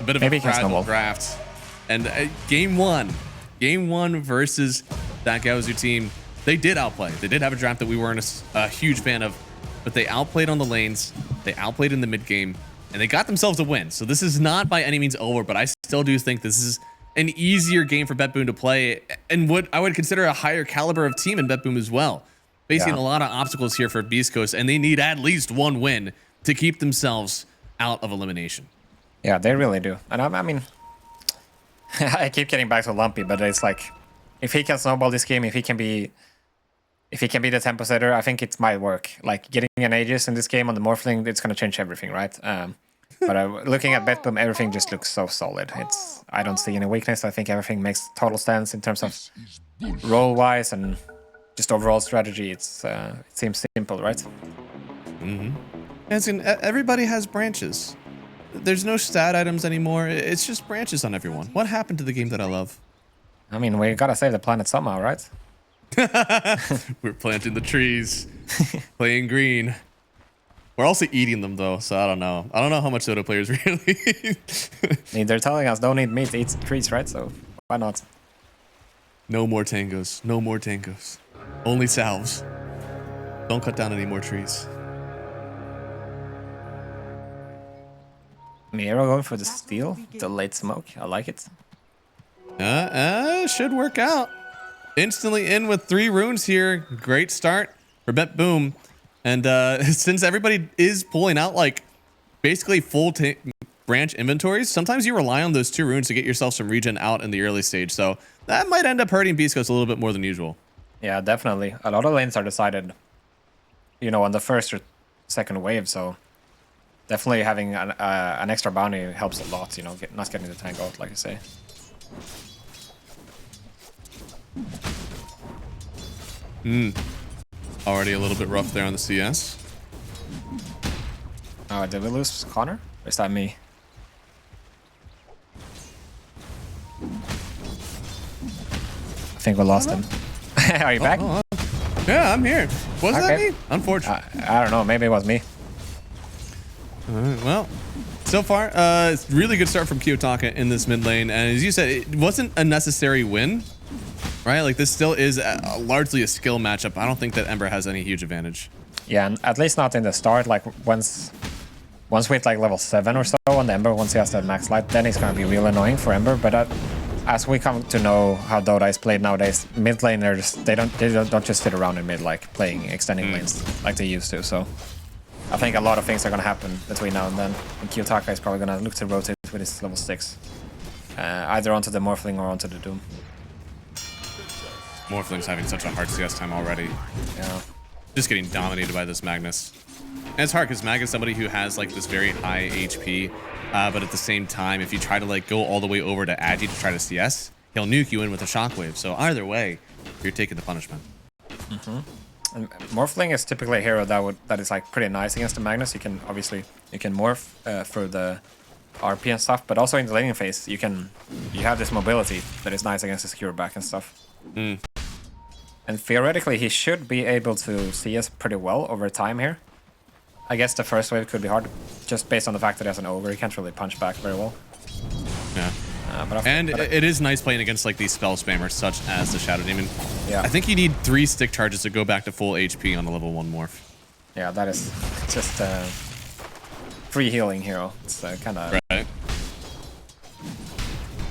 bit of a fragile draft. And game one versus that Gaozu team, they did outplay. They did have a draft that we weren't a huge fan of, but they outplayed on the lanes, they outplayed in the mid game, and they got themselves a win. So this is not by any means over, but I still do think this is an easier game for BetBoom to play, and what I would consider a higher caliber of team in BetBoom as well. Facing a lot of obstacles here for Beast Coast, and they need at least one win to keep themselves out of elimination. Yeah, they really do. And I mean, I keep getting back to Lumpy, but it's like, if he can snowball this game, if he can be the tempo setter, I think it might work. Like getting an Aegis in this game on the Morphling, it's gonna change everything, right? But looking at BetBoom, everything just looks so solid. I don't see any weakness. I think everything makes total sense in terms of role-wise and just overall strategy. It seems simple, right? And everybody has branches. There's no stat items anymore. It's just branches on everyone. What happened to the game that I love? I mean, we gotta save the planet somehow, right? We're planting the trees, playing green. We're also eating them though, so I don't know. I don't know how much Dota players really eat. I mean, they're telling us don't eat meat, eat trees, right? So why not? No more tangos. No more tangos. Only salves. Don't cut down any more trees. Miro going for the steal, the late smoke. I like it. Should work out. Instantly in with 3 runes here. Great start for BetBoom. And since everybody is pulling out like basically full branch inventories, sometimes you rely on those 2 runes to get yourself some regen out in the early stage. So that might end up hurting Beast Coast a little bit more than usual. Yeah, definitely. A lot of lanes are decided, you know, on the first or second wave. So definitely having an extra bounty helps a lot, you know, not getting the tank out, like I say. Already a little bit rough there on the CS. Oh, did we lose Connor? Or is that me? I think we lost him. Are you back? Yeah, I'm here. Was that me? Unfortunate. I don't know. Maybe it was me. Well, so far, it's really good start from Kiyotaka in this mid lane. And as you said, it wasn't a necessary win, right? Like this still is largely a skill matchup. I don't think that Ember has any huge advantage. Yeah, and at least not in the start. Like once we hit like level 7 or so on the Ember, once he has that max light, then it's gonna be real annoying for Ember. But as we come to know how Dota is played nowadays, mid laners they don't just sit around in mid like playing extending lanes like they used to. So I think a lot of things are gonna happen between now and then. And Kiyotaka is probably gonna look to rotate with his level 6, either onto the Morphling or onto the Doom. Morphling's having such a hard CS time already. Yeah. Just getting dominated by this Magnus. And it's hard because Mag is somebody who has like this very high HP, but at the same time, if you try to like go all the way over to Agi to try to CS, he'll nuke you in with a shockwave. So either way, you're taking the punishment. And Morphling is typically a hero that is like pretty nice against the Magnus. You can morph through the RP and stuff, but also in the laning phase, you have this mobility that is nice against the secure back and stuff. And theoretically, he should be able to see us pretty well over time here. I guess the first wave could be hard, just based on the fact that he has an ogre. He can't really punch back very well. Yeah. It is nice playing against like these spell spammers, such as the Shadow Demon. Yeah. I think you need 3 stick charges to go back to full HP on a level 1 morph. Yeah, that is just free healing hero. It's kind of right.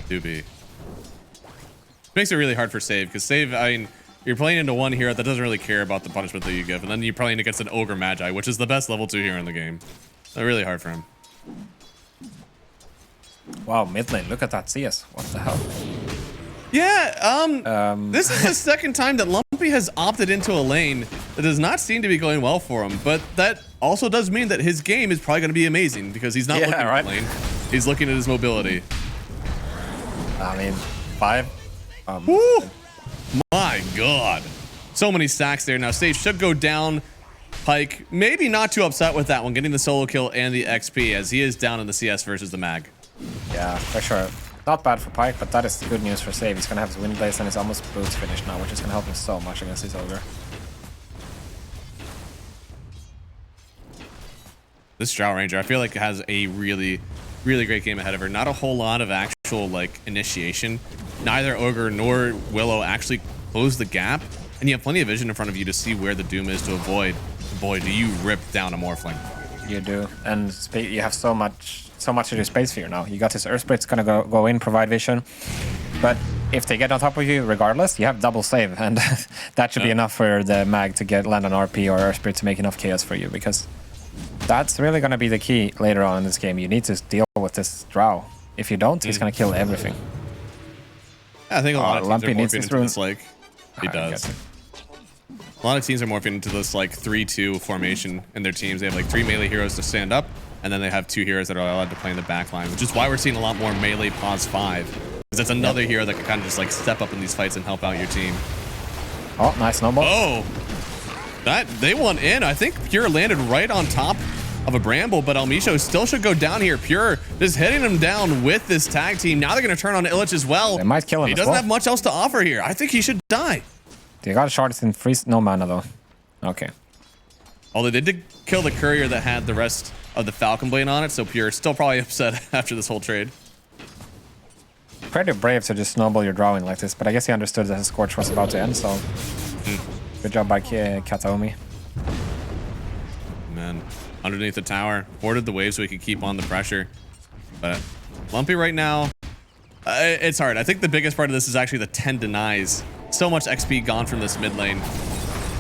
Do be. Makes it really hard for save because save. I mean, you're playing into one hero that doesn't really care about the punishment that you give, and then you're playing against an ogre Magi, which is the best level 2 hero in the game. So really hard for him. Wow, mid lane, look at that CS. What the hell? Yeah, this is the second time that Lumpy has opted into a lane that does not seem to be going well for him, but that also does mean that his game is probably going to be amazing because he's not looking at the lane. He's looking at his mobility. I mean, 5. Woo! My God. So many stacks there. Now, Sage should go down. Pike, maybe not too upset with that one, getting the solo kill and the XP as he is down in the CS versus the Mag. Yeah, for sure. Not bad for Pike, but that is good news for Save. He's going to have his wind blaze and he's almost boots finished now, which is going to help him so much against his ogre. This Drow Ranger, I feel like has a really really great game ahead of her. Not a whole lot of actual like initiation. Neither Ogre nor Willow actually close the gap, and you have plenty of vision in front of you to see where the Doom is to avoid. Boy, do you rip down a Morphling. You do, and you have so much to do space for you now. You got this Earth Spirit's gonna go in, provide vision, but if they get on top of you, regardless, you have double save, and that should be enough for the mag to land on RP or Earth Spirit to make enough chaos for you, because that's really gonna be the key later on in this game. You need to deal with this Drow. If you don't, it's gonna kill everything. Yeah, I think a lot of teams are morphing into this like he does. A lot of teams are morphing into this like 3-2 formation in their teams. They have like 3 melee heroes to stand up, and then they have 2 heroes that are allowed to play in the back line, which is why we're seeing a lot more melee pause 5. Because it's another hero that can kind of just like step up in these fights and help out your team. Oh, nice snowball. Oh, that they won in. I think Pure landed right on top of a Bramble, but Elmisho still should go down here. Pure just hitting him down with this tag team. Now they're going to turn on Illich as well. They might kill him. He doesn't have much else to offer here. I think he should die. They got shards in freeze. No mana though. Okay. Although they did kill the courier that had the rest of the Falcon Blade on it, so Pure is still probably upset after this whole trade. Pretty brave to just snowball your drawing like this, but I guess he understood that his Scorch was about to end, so good job by Kataomi. Man, underneath the tower, boarded the wave so he could keep on the pressure. But Lumpy right now, it's hard. I think the biggest part of this is actually the 10 denies. So much XP gone from this mid lane.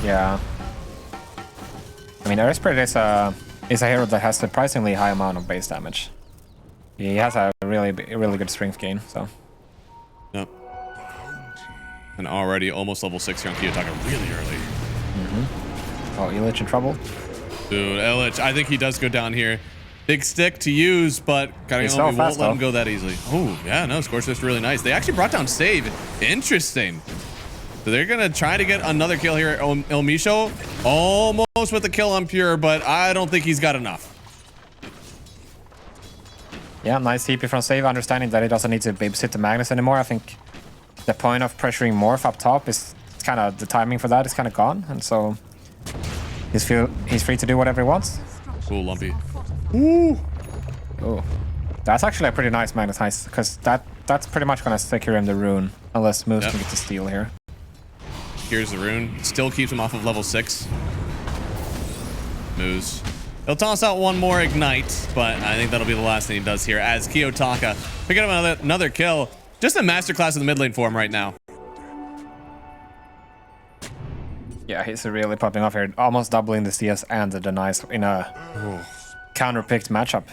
Yeah. I mean, Earth Spirit is a hero that has surprisingly high amount of base damage. He has a really good strength gain, so. Yep. And already almost level 6 here on Kiyotaka really early. Oh, Illich in trouble. Dude, Illich, I think he does go down here. Big stick to use, but Kataomi won't let him go that easily. Oh, yeah, no, Scorch is really nice. They actually brought down Save. Interesting. So they're going to try to get another kill here. Elmisho almost with the kill on Pure, but I don't think he's got enough. Yeah, nice TP from Save, understanding that he doesn't need to babysit the Magnus anymore. I think the point of pressuring Morph up top is kind of, the timing for that is kind of gone, and so he's free to do whatever he wants. Ooh, Lumpy. Ooh. Oh, that's actually a pretty nice Magnus heist, because that's pretty much going to secure him the rune, unless Moose can get the steal here. Here's the rune. Still keeps him off of level 6. Moose. He'll toss out one more Ignite, but I think that'll be the last thing he does here as Kiyotaka picking up another kill. Just a masterclass in the mid lane for him right now. Yeah, he's really popping off here. Almost doubling the CS and the denies in a counter-picked matchup.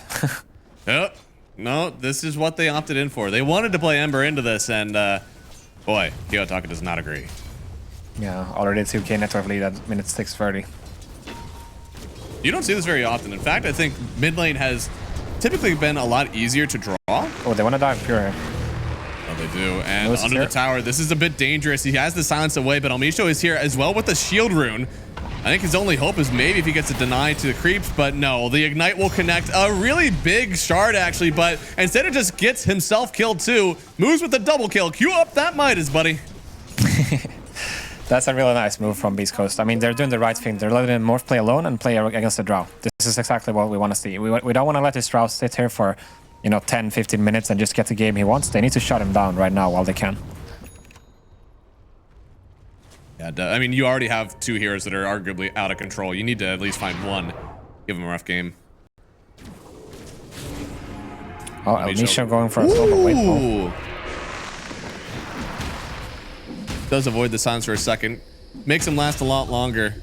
Yep. No, this is what they opted in for. They wanted to play Ember into this, and boy, Kiyotaka does not agree. Yeah, already 2k network lead at minute 6:30. You don't see this very often. In fact, I think mid lane has typically been a lot easier to draw. Oh, they want to dive Pure here. Oh, they do. And under the tower, this is a bit dangerous. He has the silence away, but Elmisho is here as well with the shield rune. I think his only hope is maybe if he gets a deny to the creeps, but no, the Ignite will connect. A really big shard, actually, but instead it just gets himself killed too. Moves with the double kill. Queue up that Midas, buddy. That's a really nice move from Beast Coast. I mean, they're doing the right thing. They're letting him Morph play alone and play against the Drow. This is exactly what we want to see. We don't want to let this Drow sit here for, 10, 15 minutes and just get the game he wants. They need to shut him down right now while they can. Yeah, I mean, you already have 2 heroes that are arguably out of control. You need to at least find one. Give him a rough game. Oh, Elmisho going for a solo wait pull. Does avoid the silence for a second. Makes him last a lot longer.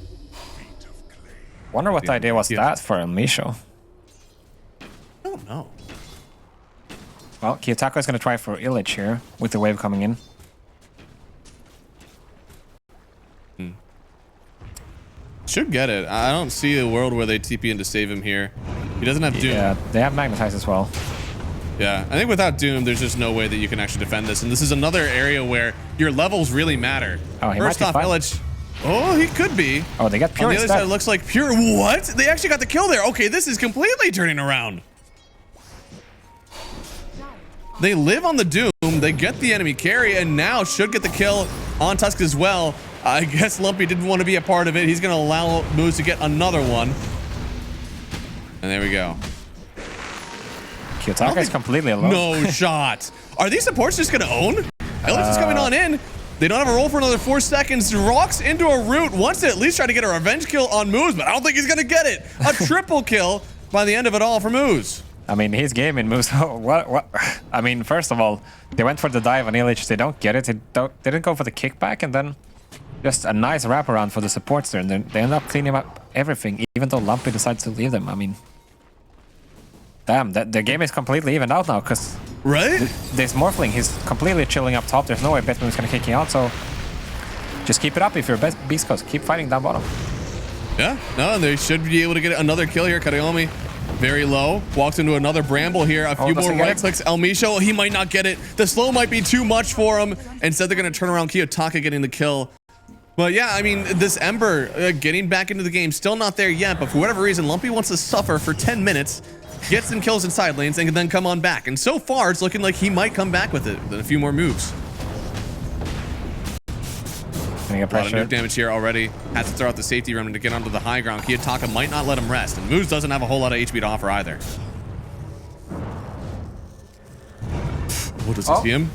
Wonder what the idea was that for Elmisho. I don't know. Well, Kiyotaka is going to try for Illich here with the wave coming in. Should get it. I don't see a world where they TP in to save him here. He doesn't have Doom. Yeah, they have Magnetize as well. Yeah, I think without Doom, there's just no way that you can actually defend this. And this is another area where your levels really matter. Oh, he First might be off, Illich. Oh, he could be. Oh, they got Pure On the other instead. side, it looks like Pure. What? They actually got the kill there. Okay, this is completely turning around. They live on the Doom. They get the enemy carry, and now should get the kill on Tusk as well. I guess Lumpy didn't want to be a part of it. He's going to allow Moose to get another one. And there we go. Kiyotaka is completely alone. No shot. Are these supports just going to own? Alex is coming on in. They don't have a roll for another 4 seconds. Rocks into a root. Wants to at least try to get a revenge kill on Moose, but I don't think he's going to get it. A triple kill by the end of it all for Moose. I mean, his game in Moose. What? I mean, first of all, they went for the dive on Illich. They don't get it. They didn't go for the kickback, and then just a nice wraparound for the supports there. And then they end up cleaning up everything, even though Lumpy decides to leave them. I mean, damn, the game is completely evened out now, because right? This Morphling, he's completely chilling up top. There's no way BetBoom is going to kick you out, so just keep it up if you're Beast Coast. Keep fighting down bottom. Yeah, no, and they should be able to get another kill here. Kareomi very low. Walks into another bramble here. A few more right clicks. El Misho, he might not get it. The slow might be too much for him. Instead, they're going to turn around Kiyotaka getting the kill. But yeah, I mean, this Ember getting back into the game, still not there yet. But for whatever reason, Lumpy wants to suffer for 10 minutes, get some kills in side lanes, and then come on back. And so far, it's looking like he might come back with it with a few more moves. A lot of nuke damage here already. Has to throw out the safety remnant to get onto the high ground. Kiyotaka might not let him rest, and Moose doesn't have a whole lot of HP to offer either. What does he see him?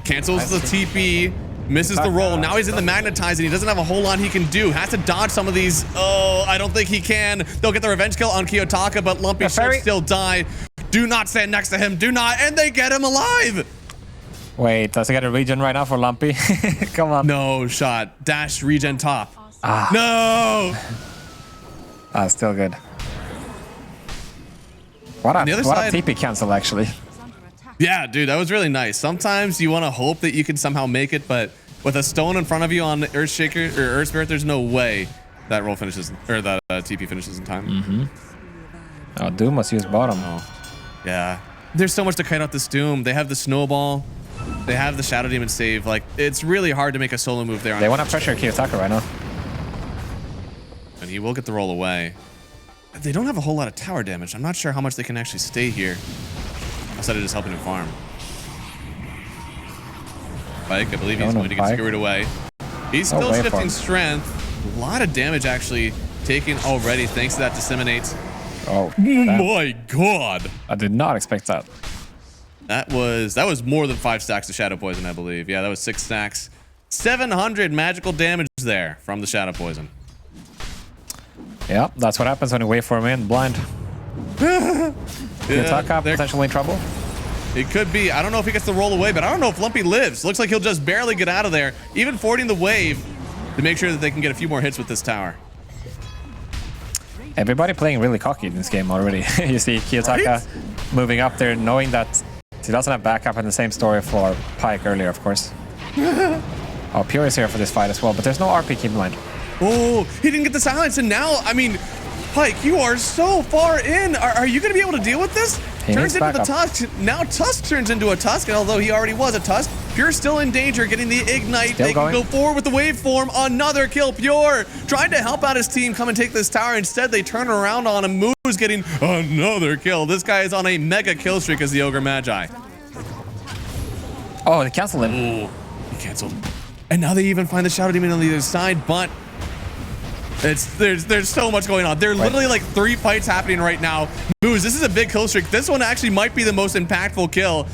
Cancels the TP, misses the roll. Now he's in the magnetize, and he doesn't have a whole lot he can do. Has to dodge some of these. Oh, I don't think he can. They'll get the revenge kill on Kiyotaka, but Lumpy should still die. Do not stand next to him. Do not, and they get him alive. Wait, does he get a regen right now for Lumpy? Come on. No shot. Dash regen top. Ah. No. Still good. What a TP cancel, actually. Yeah, dude, that was really nice. Sometimes you want to hope that you can somehow make it, but with a stone in front of you on Earthshaker or Earth Spirit, there's no way that roll finishes, or that TP finishes in time. Mm-hmm. Oh, Doom must use bottom. Oh. Yeah. There's so much to kite out this Doom. They have the Snowball. They have the Shadow Demon save. Like, it's really hard to make a solo move there. They want to pressure Kiyotaka right now. And he will get the roll away. They don't have a whole lot of tower damage. I'm not sure how much they can actually stay here. Outside of just helping him farm. Pike, I believe he's going to get screwed away. He's still shifting strength. A lot of damage actually taken already thanks to that disseminate. Oh my god. I did not expect that. That was more than 5 stacks of Shadow Poison, I believe. Yeah, that was 6 stacks. 700 magical damage there from the Shadow Poison. Yeah, that's what happens when you wait for him in blind. Kiyotaka potentially in trouble. It could be. I don't know if he gets the roll away, but I don't know if Lumpy lives. Looks like he'll just barely get out of there, even fording the wave to make sure that they can get a few more hits with this tower. Everybody playing really cocky in this game already. You see Kiyotaka moving up there, knowing that he doesn't have backup, in the same story for Pike earlier, of course. Oh, Pure is here for this fight as well, but there's no RP keep in mind. Oh, he didn't get the silence, and now, I mean, Pike, you are so far in. Are you going to be able to deal with this? Turns into the Tusk. Now Tusk turns into a Tusk, and although he already was a Tusk, Pure's still in danger, getting the Ignite. They can go forward with the waveform. Another kill. Pure trying to help out his team, come and take this tower. Instead, they turn around on him. Moose getting another kill. This guy is on a mega kill streak as the Ogre Magi. Oh, they canceled him. Oh, he canceled. And now they even find the Shadow Demon on the other side, but there's so much going on. There are literally like 3 fights happening right now. Moose, this is a big kill streak. This one actually might be the most impactful kill.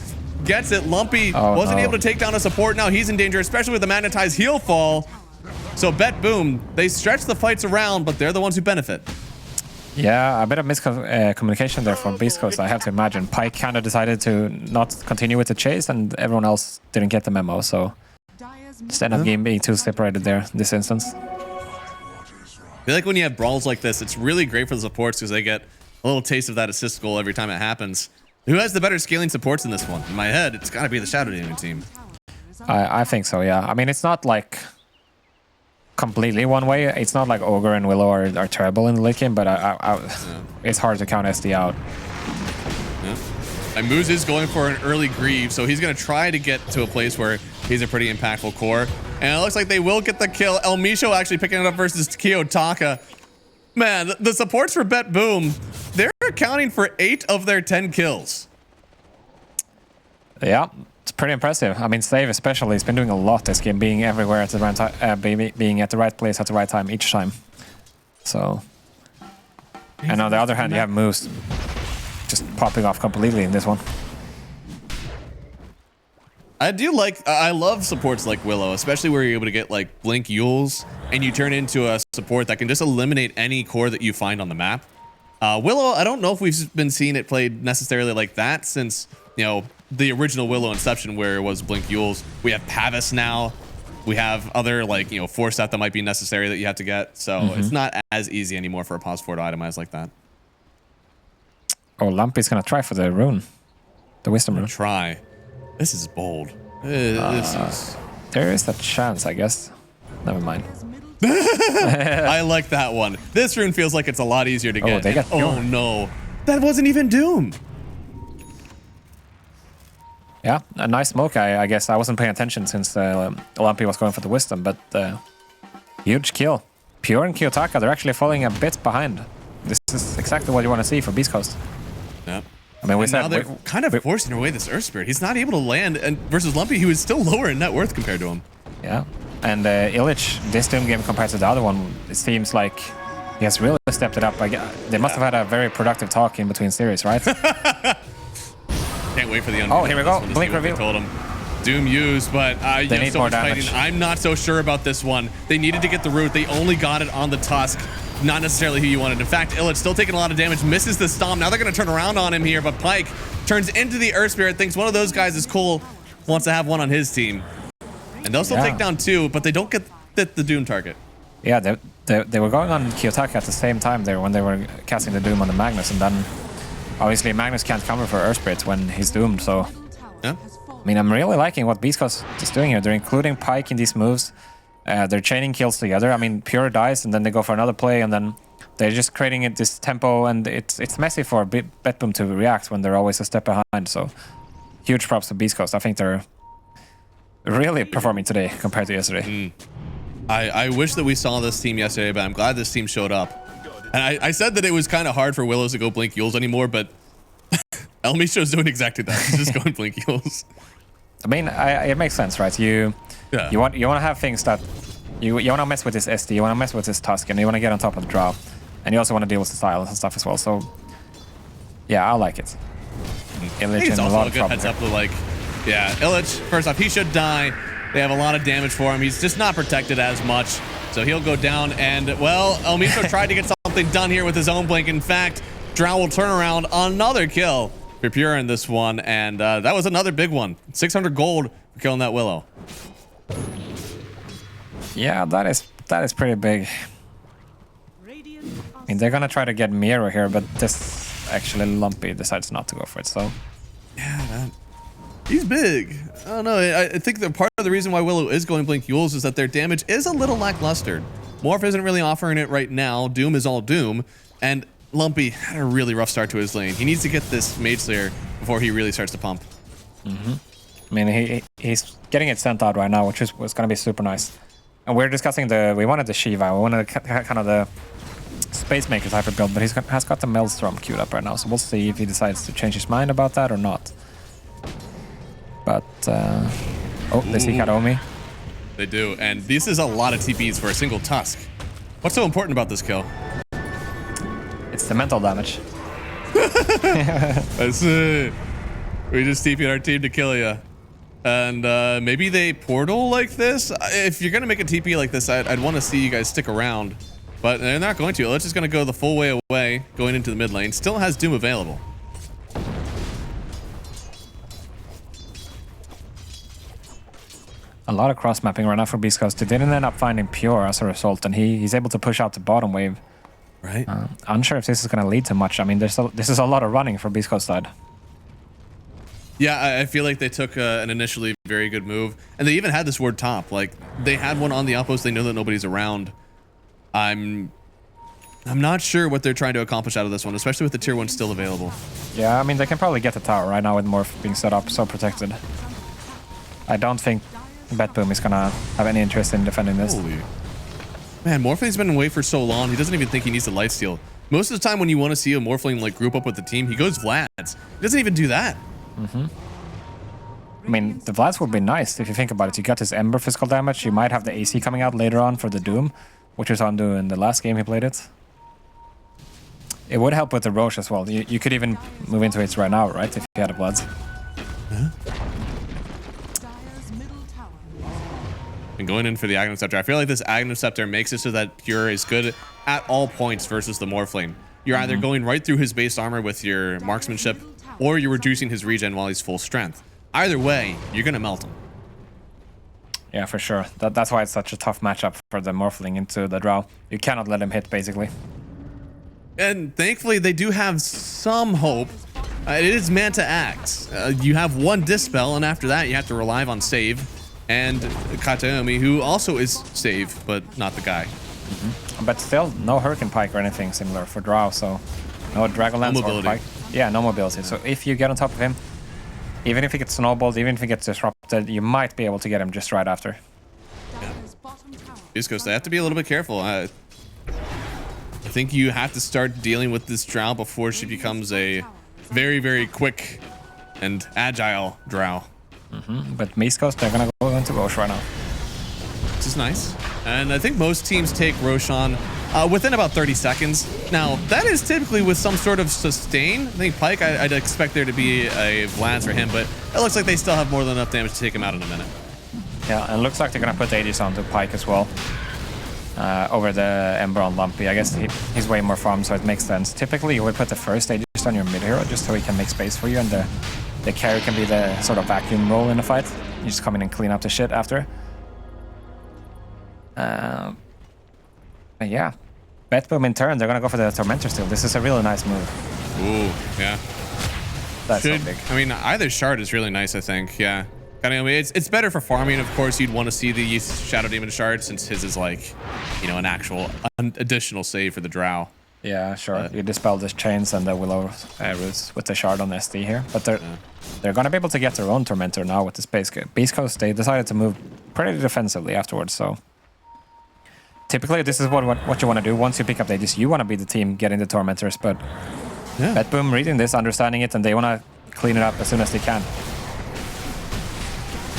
Gets it. Lumpy wasn't able to take down a support. Now he's in danger, especially with the magnetized heal fall. So BetBoom, they stretch the fights around, but they're the ones who benefit. Yeah, a bit of miscommunication there from Beast Coast, I have to imagine. Pike kind of decided to not continue with the chase, and everyone else didn't get the memo, so just end up game being too separated there in this instance. I feel like when you have brawls like this, it's really great for the supports because they get a little taste of that assist goal every time it happens. Who has the better scaling supports in this one? In my head, it's got to be the Shadow Demon team. I think so, yeah. I mean, it's not like completely one way. It's not like Ogre and Willow are terrible in the late game, but it's hard to count SD out. Yeah. And Moose is going for an early Grieve, so he's going to try to get to a place where he's a pretty impactful core. And it looks like they will get the kill. El Misho actually picking it up versus Kiyotaka. Man, the supports for BetBoom, they're accounting for 8 of their 10 kills. Yeah, it's pretty impressive. I mean, Save especially has been doing a lot this game, being everywhere at the right time, being at the right place at the right time each time. So, and on the other hand, you have Moose just popping off completely in this one. I love supports like Willow, especially where you're able to get like Blink Yules and you turn into a support that can just eliminate any core that you find on the map. Willow, I don't know if we've been seeing it played necessarily like that since, you know, the original Willow Inception where it was Blink Yules. We have Pavis now. We have other like, you know, force set that might be necessary that you have to get. So it's not as easy anymore for a pause 4 to itemize like that. Oh, Lumpy's going to try for the rune. The wisdom rune. Try. This is bold. This is... There is a chance, I guess. Never mind. I like that one. This rune feels like it's a lot easier to get. They got oh no. That wasn't even Doom. Yeah, a nice smoke, I guess. I wasn't paying attention since Lumpy was going for the wisdom, but huge kill. Pure and Kiyotaka, they're actually falling a bit behind. This is exactly what you want to see for Beast Coast. Yep. I mean, now they're kind of forcing away this Earth Spirit. He's not able to land, and versus Lumpy, who is still lower in net worth compared to him. Yeah, and Illich, this Doom game compared to the other one, it seems like he has really stepped it up. They must have had a very productive talk in between series, right? Can't wait for the Oh, here we go. Blink reveal. Told him. Doom used, but they need so more much damage. fighting. I'm not so sure about this one. They needed to get the root. They only got it on the Tusk. Not necessarily who you wanted. In fact, Illich still taking a lot of damage, misses the stomp. Now they're going to turn around on him here, but Pyke turns into the Earth Spirit, thinks one of those guys is cool, wants to have one on his team. And they'll still take down 2, but they don't get the Doom target. Yeah, they were going on Kiyotaka at the same time there when they were casting the Doom on the Magnus, and then obviously Magnus can't cover for Earth Spirit when he's doomed, so... Yeah. I mean, I'm really liking what Beast Coast is doing here. They're including Pyke in these moves. They're chaining kills together. I mean, Pure dies, and then they go for another play, and then they're just creating this tempo, and it's messy for BetBoom to react when they're always a step behind. So, huge props to Beast Coast. I think they're really performing today compared to yesterday. I wish that we saw this team yesterday, but I'm glad this team showed up. And I said that it was kind of hard for Willows to go Blink Yules anymore, but El Micho's doing exactly that. He's just going Blink Yules. I mean, it makes sense, right? You want to have things that you want to mess with this SD, you want to mess with this Tusk, and you want to get on top of the draw, and you also want to deal with the silence and stuff as well. So, yeah, I like it. Illich He's in a also lot a of good trouble heads here. up to like, yeah, Illich. First off, he should die. They have a lot of damage for him. He's just not protected as much, so he'll go down. And well, El Micho tried to get something done here with his own blink. In fact, Drow will turn around another kill for Pure in this one, and that was another big one. 600 gold for killing that Willow. Yeah, that is pretty big. I mean, they're gonna try to get Miro here, but this actually Lumpy decides not to go for it. So yeah, man. He's big. I don't know. I think that part of the reason why Willow is going Blink Yules is that their damage is a little lackluster. Morph isn't really offering it right now. Doom is all Doom, and Lumpy had a really rough start to his lane. He needs to get this Mage Slayer before he really starts to pump. I mean, he's getting it sent out right now, which was going to be super nice. And we're discussing we wanted the Shiva, we wanted kind of the Space Maker type of build, but has got the Maelstrom queued up right now, so we'll see if he decides to change his mind about that or not. But, oh, they see Kadomi. They do, and this is a lot of TPs for a single Tusk. What's so important about this kill? It's the mental damage. That's it. We just TP'd our team to kill you. And maybe they portal like this? If you're going to make a TP like this, I'd want to see you guys stick around. But they're not going to. Let's just going to go the full way away, going into the mid lane. Still has Doom available. A lot of cross-mapping right now for Beast Coast. They didn't end up finding Pure as a result, and he's able to push out the bottom wave. Right. Unsure if this is going to lead to much. I mean, this is a lot of running for Beast Coast side. Yeah, I feel like they took an initially very good move, and they even had this ward top. Like, they had one on the outpost. They know that nobody's around. I'm not sure what they're trying to accomplish out of this one, especially with the tier 1 still available. Yeah, I mean, they can probably get the tower right now with Morph being set up, so protected. I don't think BetBoom is going to have any interest in defending this. Holy. Man, Morphling's been away for so long, he doesn't even think he needs to lifesteal. Most of the time when you want to see a Morphling like group up with the team, he goes Vlad's. He doesn't even do that. I mean, the Vlad's would be nice if you think about it. You got his Ember physical damage. You might have the AC coming out later on for the Doom, which was on in the last game he played it. It would help with the Roche as well. You could even move into it right now, right? If you had a Bloods. And going in for the Aghanim Scepter, I feel like this Aghanim Scepter makes it so that Pure is good at all points versus the Morphling. You're either going right through his base armor with your marksmanship, or you're reducing his regen while he's full strength. Either way, you're going to melt him. Yeah, for sure. That's why it's such a tough matchup for the Morphling into the Drow. You cannot let him hit, basically. And thankfully, they do have some hope. It is Manta Axe. You have one Dispel, and after that, you have to rely on Save. And Katayomi, who also is Save, but not the guy. But still, no Hurricane Pike or anything similar for Drow, so no Dragonlance or Pike. Yeah, no mobility. So if you get on top of him, even if he gets snowballed, even if he gets disrupted, you might be able to get him just right after. Yeah. Beastcoast, they have to be a little bit careful. I think you have to start dealing with this Drow before she becomes a very, very quick and agile Drow. But Beastcoast, they're gonna go into Roche right now. Which is nice. And I think most teams take Roshan within about 30 seconds. Now, that is typically with some sort of sustain. I think Pike, I'd expect there to be a Lance for him, but it looks like they still have more than enough damage to take him out in a minute. Yeah, and it looks like they're gonna put Aegis onto Pike as well. Over the Ember on Lumpy. I guess he's way more farm, so it makes sense. Typically, you would put the first Aegis on your mid hero just so he can make space for you, and the carry can be the sort of vacuum role in the fight. You just come in and clean up the shit after. But yeah, BetBoom in turn, they're gonna go for the Tormentor still. This is a really nice move. Ooh, yeah. That's so big. I mean, either shard is really nice, I think. Yeah. I mean, it's better for farming. Of course, you'd want to see the Shadow Demon shard since his is like, you know, an additional save for the Drow. Yeah, sure. You dispel the chains and the Willow roots with the shard on SD here, but they're gonna be able to get their own Tormentor now with this Beast Coast. They decided to move pretty defensively afterwards, so typically this is what you want to do. Once you pick up the Aegis, you want to be the team getting the Tormentors, but BetBoom reading this, understanding it, and they want to clean it up as soon as they can.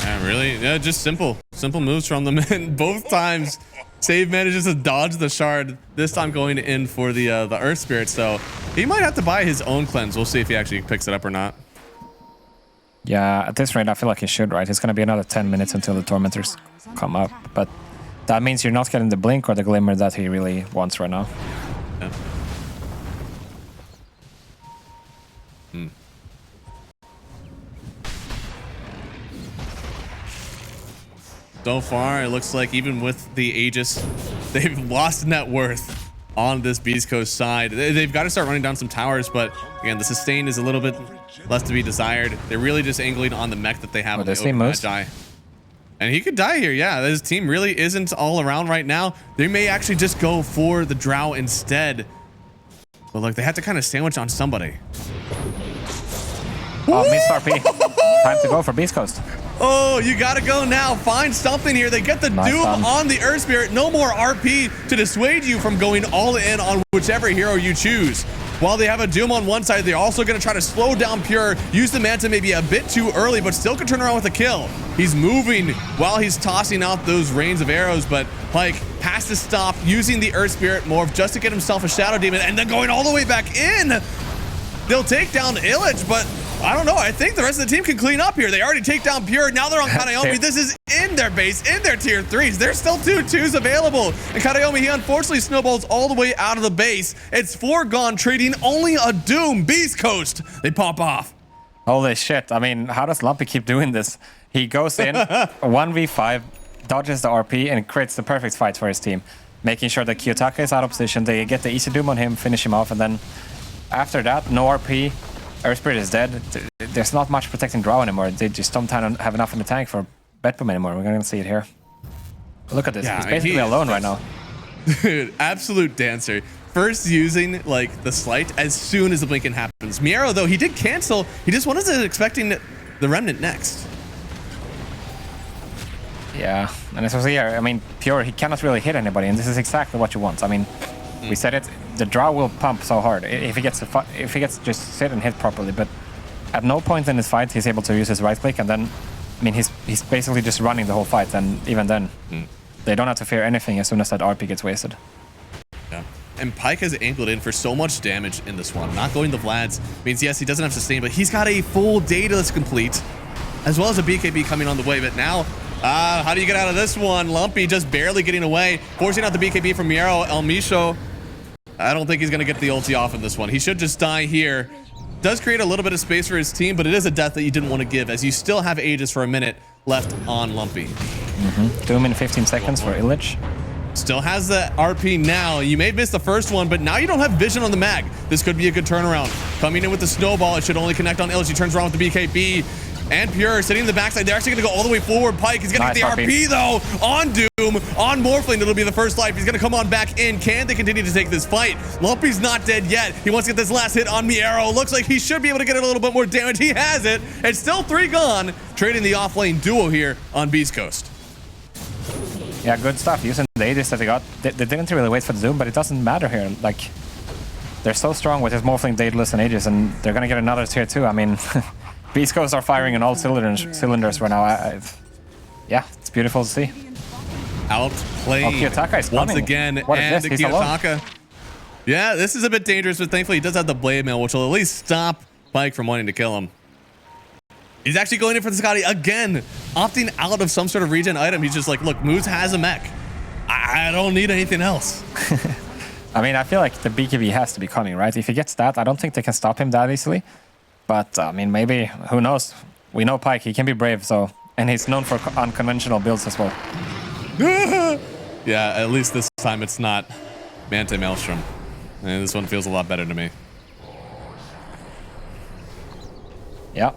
Yeah, really? Yeah, just simple moves from them, and both times Save manages to dodge the shard, this time going in for the Earth Spirit, so he might have to buy his own cleanse. We'll see if he actually picks it up or not. Yeah, at this rate, I feel like he should, right? It's going to be another 10 minutes until the Tormentors come up, but that means you're not getting the Blink or the Glimmer that he really wants right now. Yeah. So far, it looks like even with the Aegis, they've lost net worth on this Beast Coast side. They've got to start running down some towers, but again, the sustain is a little bit less to be desired. They're really just angling on the mech that they have on the open Magi. And he could die here, yeah. His team really isn't all around right now. They may actually just go for the Drow instead. But look, they have to kind of sandwich on somebody. Oh, missed RP. Time to go for Beast Coast. Oh, you gotta go now. Find something here. They get the Doom on the Earth Spirit. No more RP to dissuade you from going all in on whichever hero you choose. While they have a Doom on one side, they're also gonna try to slow down Pure, use the Manta maybe a bit too early, but still can turn around with a kill. He's moving while he's tossing out those rains of arrows, but Pike has to stop using the Earth Spirit Morph just to get himself a Shadow Demon, and then going all the way back in. They'll take down Illich, but I don't know. I think the rest of the team can clean up here. They already take down Pure. Now they're on Katayomi. This is in their base, in their tier 3s. There's still 2-2s available. And Katayomi, he unfortunately snowballs all the way out of the base. It's 4 gone, trading only a Doom. Beast Coast, they pop off. Holy shit. I mean, how does Lumpy keep doing this? He goes in, 1v5, dodges the RP, and creates the perfect fight for his team. Making sure that Kiyotaka is out of position. They get the easy Doom on him, finish him off, and then after that, no RP. Earth Spirit is dead. There's not much protecting Drow anymore. They just don't have enough in the tank for BetBoom anymore. We're gonna see it here. Look at this. Yeah, he's basically alone right now. Dude, absolute dancer. First using like the slight as soon as the blinking happens. Miero though, he did cancel. He just wasn't expecting the Remnant next. Yeah, and this was here. I mean, Pure, he cannot really hit anybody, and this is exactly what you want. I mean, we said it. The Drow will pump so hard if he gets just sit and hit properly. But at no point in this fight he's able to use his right click, and then I mean he's basically just running the whole fight. And even then, they don't have to fear anything as soon as that RP gets wasted. Yeah, and Pyke has angled in for so much damage in this one. Not going to Vlad's means, yes, he doesn't have sustain, but he's got a full Daedalus complete, as well as a BKB coming on the way. But now, how do you get out of this one? Lumpy just barely getting away, forcing out the BKB from Miero. El Misho, I don't think he's going to get the ulti off in this one. He should just die here. Does create a little bit of space for his team, but it is a death that you didn't want to give, as you still have Aegis for a minute left on Lumpy. Doom in 15 seconds for Illich. Still has the RP now. You may have missed the first one, but now you don't have vision on the mag. This could be a good turnaround. Coming in with the snowball, it should only connect on Illich. He turns around with the BKB. And Pure sitting in the backside. They're actually going to go all the way forward. Pyke is going to get the RP, though, on Doom. On Morphling, it'll be the first life. He's going to come on back in. Can they continue to take this fight? Lumpy's not dead yet. He wants to get this last hit on Miero. Looks like he should be able to get a little bit more damage. He has it. It's still 3 gone. Trading the off-lane duo here on Beast Coast. Yeah, good stuff. Using the Aegis that they got. They didn't really wait for the Doom, but it doesn't matter here. Like, they're so strong with his Morphling, Daedalus, and Aegis, and they're going to get another tier 2. I mean... Beast Coast are firing in all cylinders right now. Yeah, it's beautiful to see. Outplayed Kiyotaka is once again, what is and this? Kiyotaka. Yeah, this is a bit dangerous, but thankfully he does have the Blade Mail, which will at least stop Pyke from wanting to kill him. He's actually going in for the Scotty again, opting out of some sort of regen item. He's just like, look, Moose has a mech. I don't need anything else. I mean, I feel like the BKB has to be coming, right? If he gets that, I don't think they can stop him that easily. But, I mean, maybe, who knows? We know Pyke, he can be brave, so... And he's known for unconventional builds as well. Yeah, at least this time it's not Mante Maelstrom. And this one feels a lot better to me. Yeah.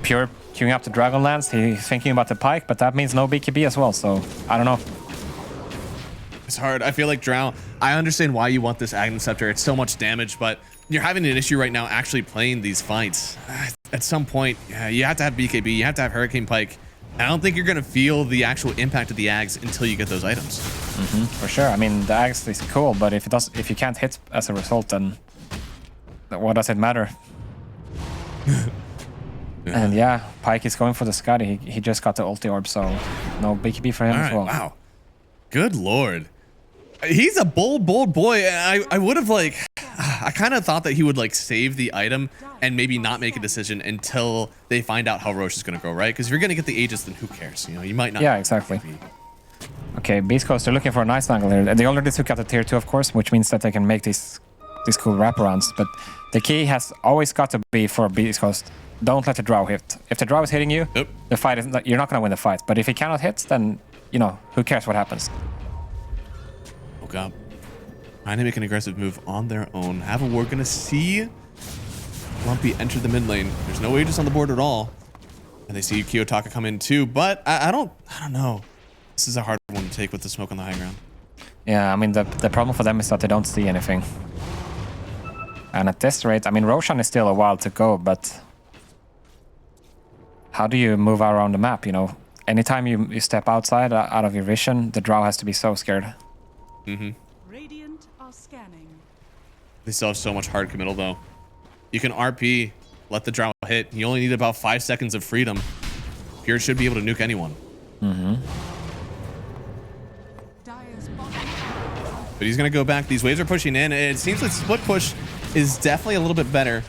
Pure queuing up the Dragonlance, he's thinking about the Pyke, but that means no BKB as well, so... I don't know. It's hard. I feel like Drow... I understand why you want this Aghanim Scepter. It's so much damage, but... You're having an issue right now actually playing these fights. At some point, yeah, you have to have BKB, you have to have Hurricane Pyke. I don't think you're going to feel the actual impact of the Ags until you get those items. For sure. I mean, the Ags is cool, but if you can't hit as a result, then what does it matter? Yeah. And yeah, Pyke is going for the Scotty. He just got the ulti orb, so no BKB for him as well. Wow. Good lord. He's a bold boy. I would have like... I kind of thought that he would like save the item and maybe not make a decision until they find out how Roche is going to go, right? Because if you're going to get the Aegis, then who cares? You know, you might not. Yeah, exactly. Okay, Beast Coast, they're looking for a nice angle here. They already took out the tier 2, of course, which means that they can make these cool wraparounds. But the key has always got to be for Beast Coast, don't let the Drow hit. If the Drow is hitting you, the fight is you're not going to win the fight. But if he cannot hit, then, you know, who cares what happens? Oh, God. Trying to make an aggressive move on their own. We're going to see Lumpy enter the mid lane. There's no Aegis on the board at all. And they see Kiyotaka come in too, but I don't know. This is a hard one to take with the smoke on the high ground. Yeah, I mean, the problem for them is that they don't see anything. And at this rate, I mean, Roshan is still a while to go, but how do you move around the map, you know? Anytime you step outside, out of your vision, the Drow has to be so scared. Radiant are scanning. They still have so much hard committal, though. You can RP, let the Drow hit. You only need about 5 seconds of freedom. Pure should be able to nuke anyone. But he's going to go back. These waves are pushing in. And it seems like split push is definitely a little bit better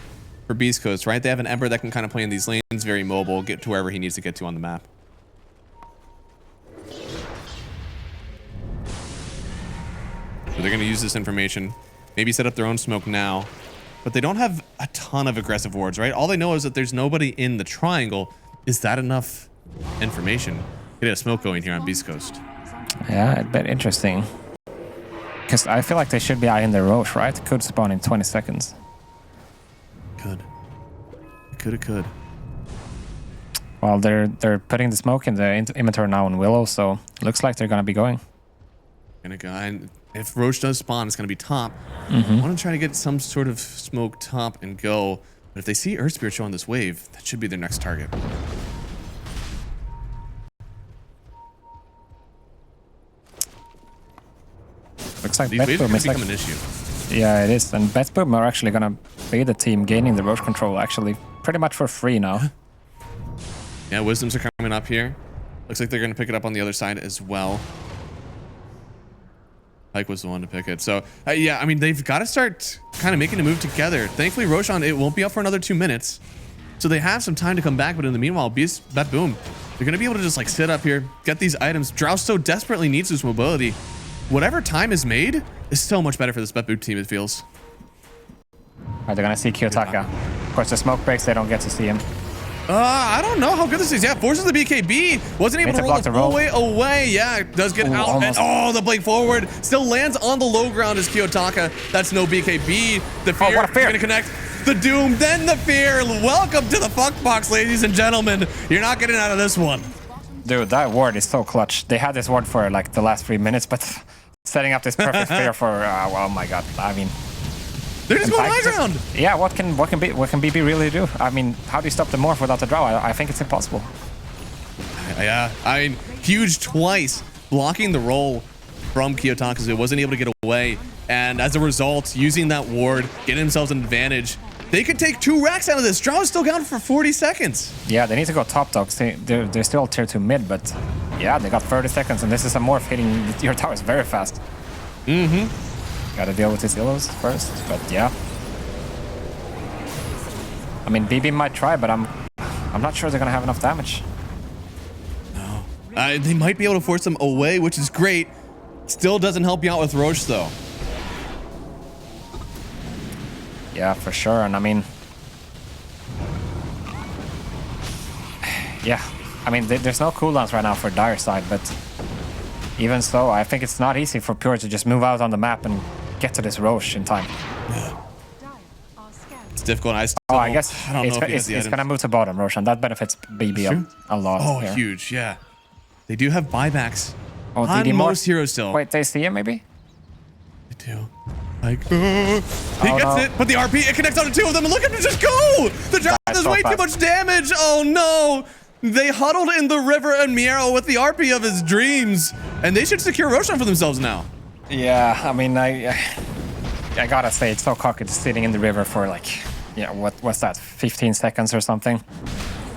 for Beast Coast, right? They have an Ember that can kind of play in these lanes, very mobile, get to wherever he needs to get to on the map. So they're going to use this information, maybe set up their own smoke now, but they don't have a ton of aggressive wards, right? All they know is that there's nobody in the triangle. Is that enough information? Get a smoke going here on Beast Coast. Yeah, a bit interesting. Because I feel like they should be eyeing their Roche, right? Could spawn in 20 seconds. It could. Well, they're putting the smoke in the inventory now on Willow, so looks like they're going to be going. Gonna go, and if Roche does spawn, it's gonna be top. I want to try to get some sort of smoke top and go. But if they see Earth Spirit show on this wave, that should be their next target. Looks like These waves are BetBoom gonna is become like, an issue. yeah, it is. And BetBoom are actually gonna be the team gaining the Roche control actually pretty much for free now. Yeah, Wisdoms are coming up here. Looks like they're gonna pick it up on the other side as well. Pyke was the one to pick it. So, yeah, I mean, they've got to start kind of making a move together. Thankfully, Roshan, it won't be up for another 2 minutes. So they have some time to come back. But in the meanwhile, BetBoom, they're going to be able to just like sit up here, get these items. Drow so desperately needs this mobility. Whatever time is made is so much better for this BetBoom team, it feels. They're going to see Kiyotaka. Of course, the smoke breaks, they don't get to see him. I don't know how good this is. Yeah, forces the BKB. Wasn't able to roll the full way away. Yeah, does get out. Almost. And, the blink forward. Still lands on the low ground as Kiyotaka. That's no BKB. The fear. What a fear. Going to connect. The doom, then the fear. Welcome to the fuck box, ladies and gentlemen. You're not getting out of this one. Dude, that ward is so clutch. They had this ward for like the last 3 minutes, but setting up this perfect fear for, oh my god. I mean, they're just going high ground. Yeah, what can BB really do? I mean, how do you stop the morph without the draw? I think it's impossible. Yeah, I mean, huge twice blocking the roll from Kiyotaka because it wasn't able to get away. And as a result, using that ward, getting themselves an advantage. They could take 2 racks out of this. Draw is still down for 40 seconds. Yeah, they need to go top dogs. They're still tier 2 mid, but yeah, they got 30 seconds, and this is a morph hitting your towers very fast. Gotta deal with his illos first, but yeah. I mean, BB might try, but I'm not sure they're gonna have enough damage. No. They might be able to force them away, which is great. Still doesn't help you out with Roche, though. Yeah, for sure. And I mean, yeah, I mean, there's no cooldowns right now for Dire side, but even so, I think it's not easy for Pure to just move out on the map and get to this Roche in time. Yeah. It's difficult. I guess it's gonna move to bottom, Roshan. That benefits BB a lot. Oh, here. huge, yeah. They do have buybacks on DD most heroes still. Wait, they see him maybe? They do. Like, he gets it, but the RP, it connects on 2 of them, and look at him just go! The dragon does way too much damage! Oh no! They huddled in the river and Miero with the RP of his dreams, and they should secure Roshan for themselves now. Yeah, I mean, I gotta say, it's so cocky just sitting in the river for like, yeah, what's that, 15 seconds or something?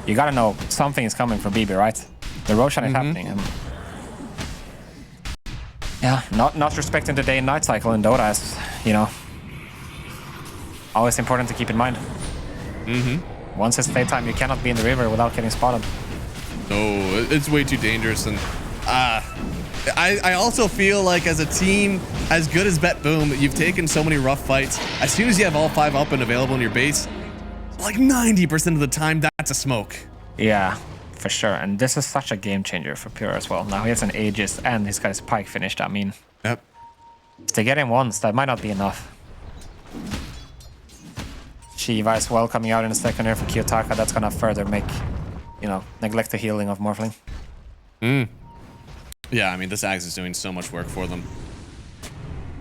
You gotta know something is coming from BB, right? The Roshan is happening. And yeah, not respecting the day and night cycle in Dota is, you know, always important to keep in mind. Once it's daytime, you cannot be in the river without getting spotted. No, it's way too dangerous, and I also feel like as a team as good as BetBoom, you've taken so many rough fights. As soon as you have all 5 up and available in your base, like 90% of the time, that's a smoke. Yeah, for sure. And this is such a game changer for Pure as well. Now he has an Aegis and he's got his Pyke finished. I mean, yep. If they get him once, that might not be enough. Shiva as well coming out in the second here for Kiyotaka. That's gonna further make, you know, neglect the healing of Morphling. Yeah, I mean, this Axe is doing so much work for them.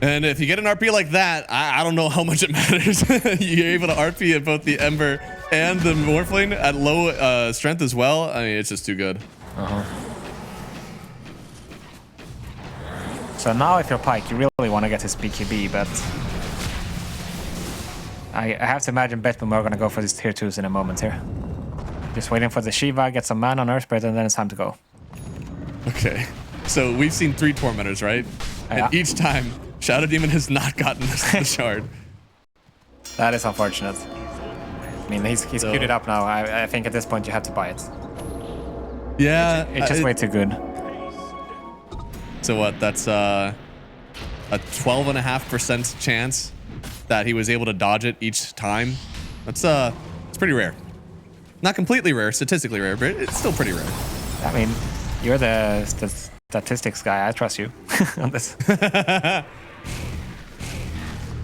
And if you get an RP like that, I don't know how much it matters. You're able to RP at both the Ember and the Morphling at low strength as well. I mean, it's just too good. So now if you're Pyke, you really want to get his BKB, but I have to imagine BetBoom are going to go for these tier 2s in a moment here. Just waiting for the Shiva, get some mana on Earthbreath, and then it's time to go. Okay. So we've seen 3 Tormentors, right? Yeah. And each time, Shadow Demon has not gotten the shard. That is unfortunate. I mean, he's queued it up now. I think at this point you have to buy it. Yeah. It's just way too good. So what? That's a 12.5% chance that he was able to dodge it each time. That's it's pretty rare. Not completely rare, statistically rare, but it's still pretty rare. I mean, you're the statistics guy. I trust you on this.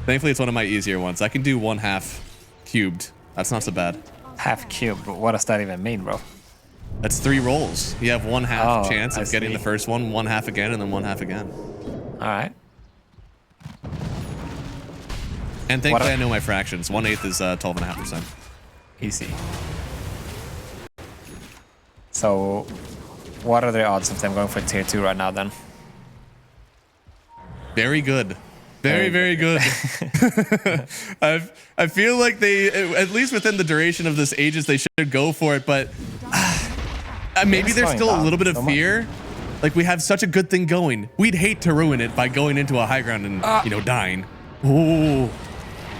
Thankfully, it's one of my easier ones. I can do 1/2 cubed. That's not so bad. Half cube. What does that even mean, bro? That's 3 rolls. You have 1/2 chance of getting see. the first one, 1/2 again, and then 1/2 again. All right. And thankfully, I know my fractions. 1/8 is 12.5%. Easy. So, what are the odds of them going for tier 2 right now then? Very good. Very good. I feel like they, at least within the duration of this Aegis, they should go for it, but maybe there's still a little bit of fear. Like, we have such a good thing going. We'd hate to ruin it by going into a high ground and, you know, dying. Oh,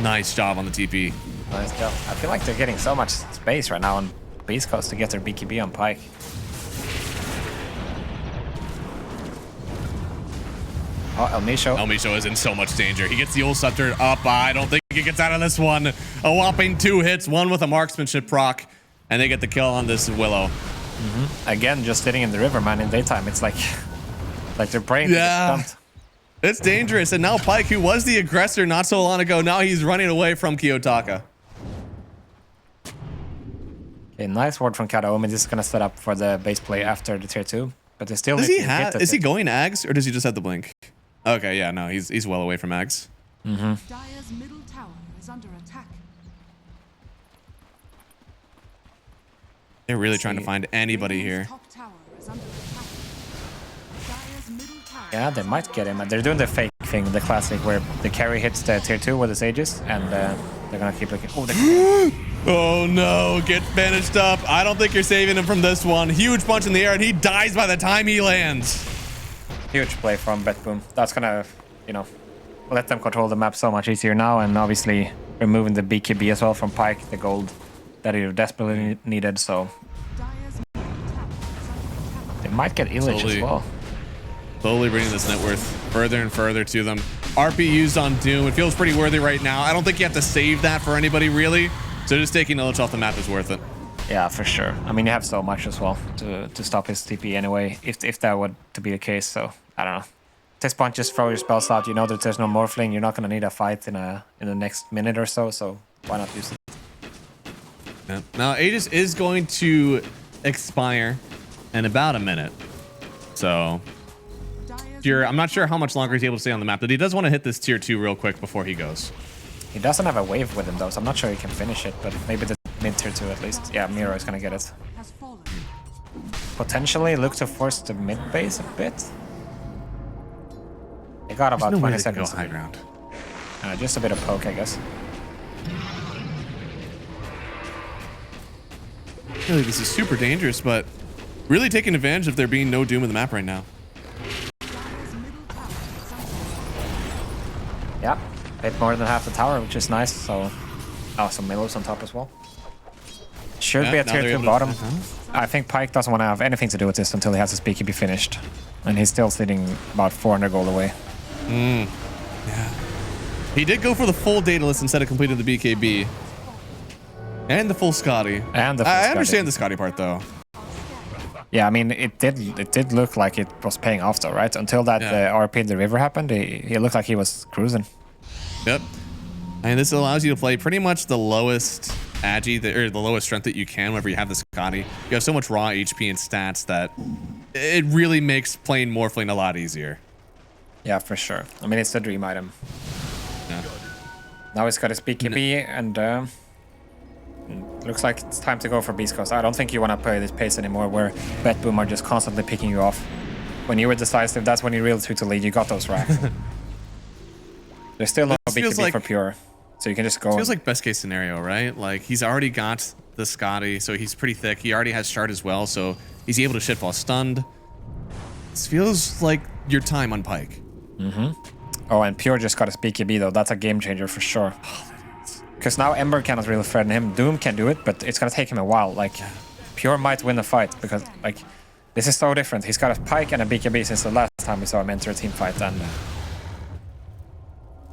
nice job on the TP. Nice job. I feel like they're getting so much space right now on Beast Coast to get their BKB on Pike. Oh, El Misho is in so much danger. He gets the ult scepter up. I don't think he gets out of this one. A whopping 2 hits, one with a marksmanship proc, and they get the kill on this Willow. Again, just sitting in the river, man, in daytime. It's like they're praying to get stumped. It's dangerous. And now Pike, who was the aggressor not so long ago, now he's running away from Kiyotaka. Okay, nice word from Karaomi. This is going to set up for the base play after the tier 2. But they still Is he going Ags, or does he just have the blink? Okay, yeah, no, he's well away from Ags. Dire's middle tower is under attack. They're really trying to find anybody here. Top tower is under attack. Dire's middle tower Yeah, they might get him. They're doing the fake thing, the classic, where the carry hits the tier 2 with the sages, and they're going to keep looking. Oh, Oh no, get banished up. I don't think you're saving him from this one. Huge punch in the air, and he dies by the time he lands. huge play from BetBoom. That's going to, you know, let them control the map so much easier now, and obviously removing the BKB as well from Pike, the gold that he desperately needed, so Dire's middle tower is under attack. they might get Illich as well. Slowly bringing this net worth further and further to them. RP used on Doom. It feels pretty worthy right now. I don't think you have to save that for anybody, really. So just taking Illich off the map is worth it. Yeah, for sure. I mean, you have so much as well to stop his TP anyway, if that were to be the case. So, I don't know. This point, just throw your spells out. You know that there's no Morphling. You're not going to need a fight in the next minute or so. So, why not use it? Yeah. Now, Aegis is going to expire in about a minute. So, I'm not sure how much longer he's able to stay on the map, but he does want to hit this tier 2 real quick before he goes. He doesn't have a wave with him, though, so I'm not sure he can finish it, but maybe the mid tier 2 at least. Yeah, Miro is going to get it. Has fallen. Potentially look to force the mid base a bit. They got about There's no way 20 they can go seconds. high ground. Just a bit of poke, I guess. Really, this is super dangerous, but really taking advantage of there being no Doom in the map right now. Dire's middle tower is under attack. Yeah, hit more than half the tower, which is nice. So, some Milos on top as well. Should be a now tier they're 2 able to- bottom. I think Pike doesn't want to have anything to do with this until he has his BKB finished. And he's still sitting about 400 gold away. Yeah. He did go for the full Daedalus instead of completing the BKB. And the full Scotty. And the full I Scotty. understand the Scotty part, though. Yeah, I mean, it did look like it was paying off, though, right? Until that RP in the river happened, he looked like he was cruising. Yep. And this allows you to play pretty much the lowest agi, or the lowest strength that you can whenever you have the Scotty. You have so much raw HP and stats that it really makes playing Morphling a lot easier. Yeah, for sure. I mean, it's the dream item. Yeah. Now he's got his BKB, and looks like it's time to go for Beast Coast. I don't think you want to play this pace anymore, where BetBoom are just constantly picking you off. When you were decisive, that's when you really took the lead. You got those racks. There's still no This feels BKB like- for Pure, so you can just go. Feels like best case scenario, right? Like, he's already got the Scotty, so he's pretty thick. He already has Shard as well, so he's able to shit while stunned. This feels like your time on Pike. Oh, and Pure just got his BKB, though. That's a game changer for sure. Because now Ember cannot really threaten him. Doom can do it, but it's gonna take him a while. Like, Pure might win the fight, because, like, this is so different. He's got a Pike and a BKB since the last time we saw him enter a team fight, and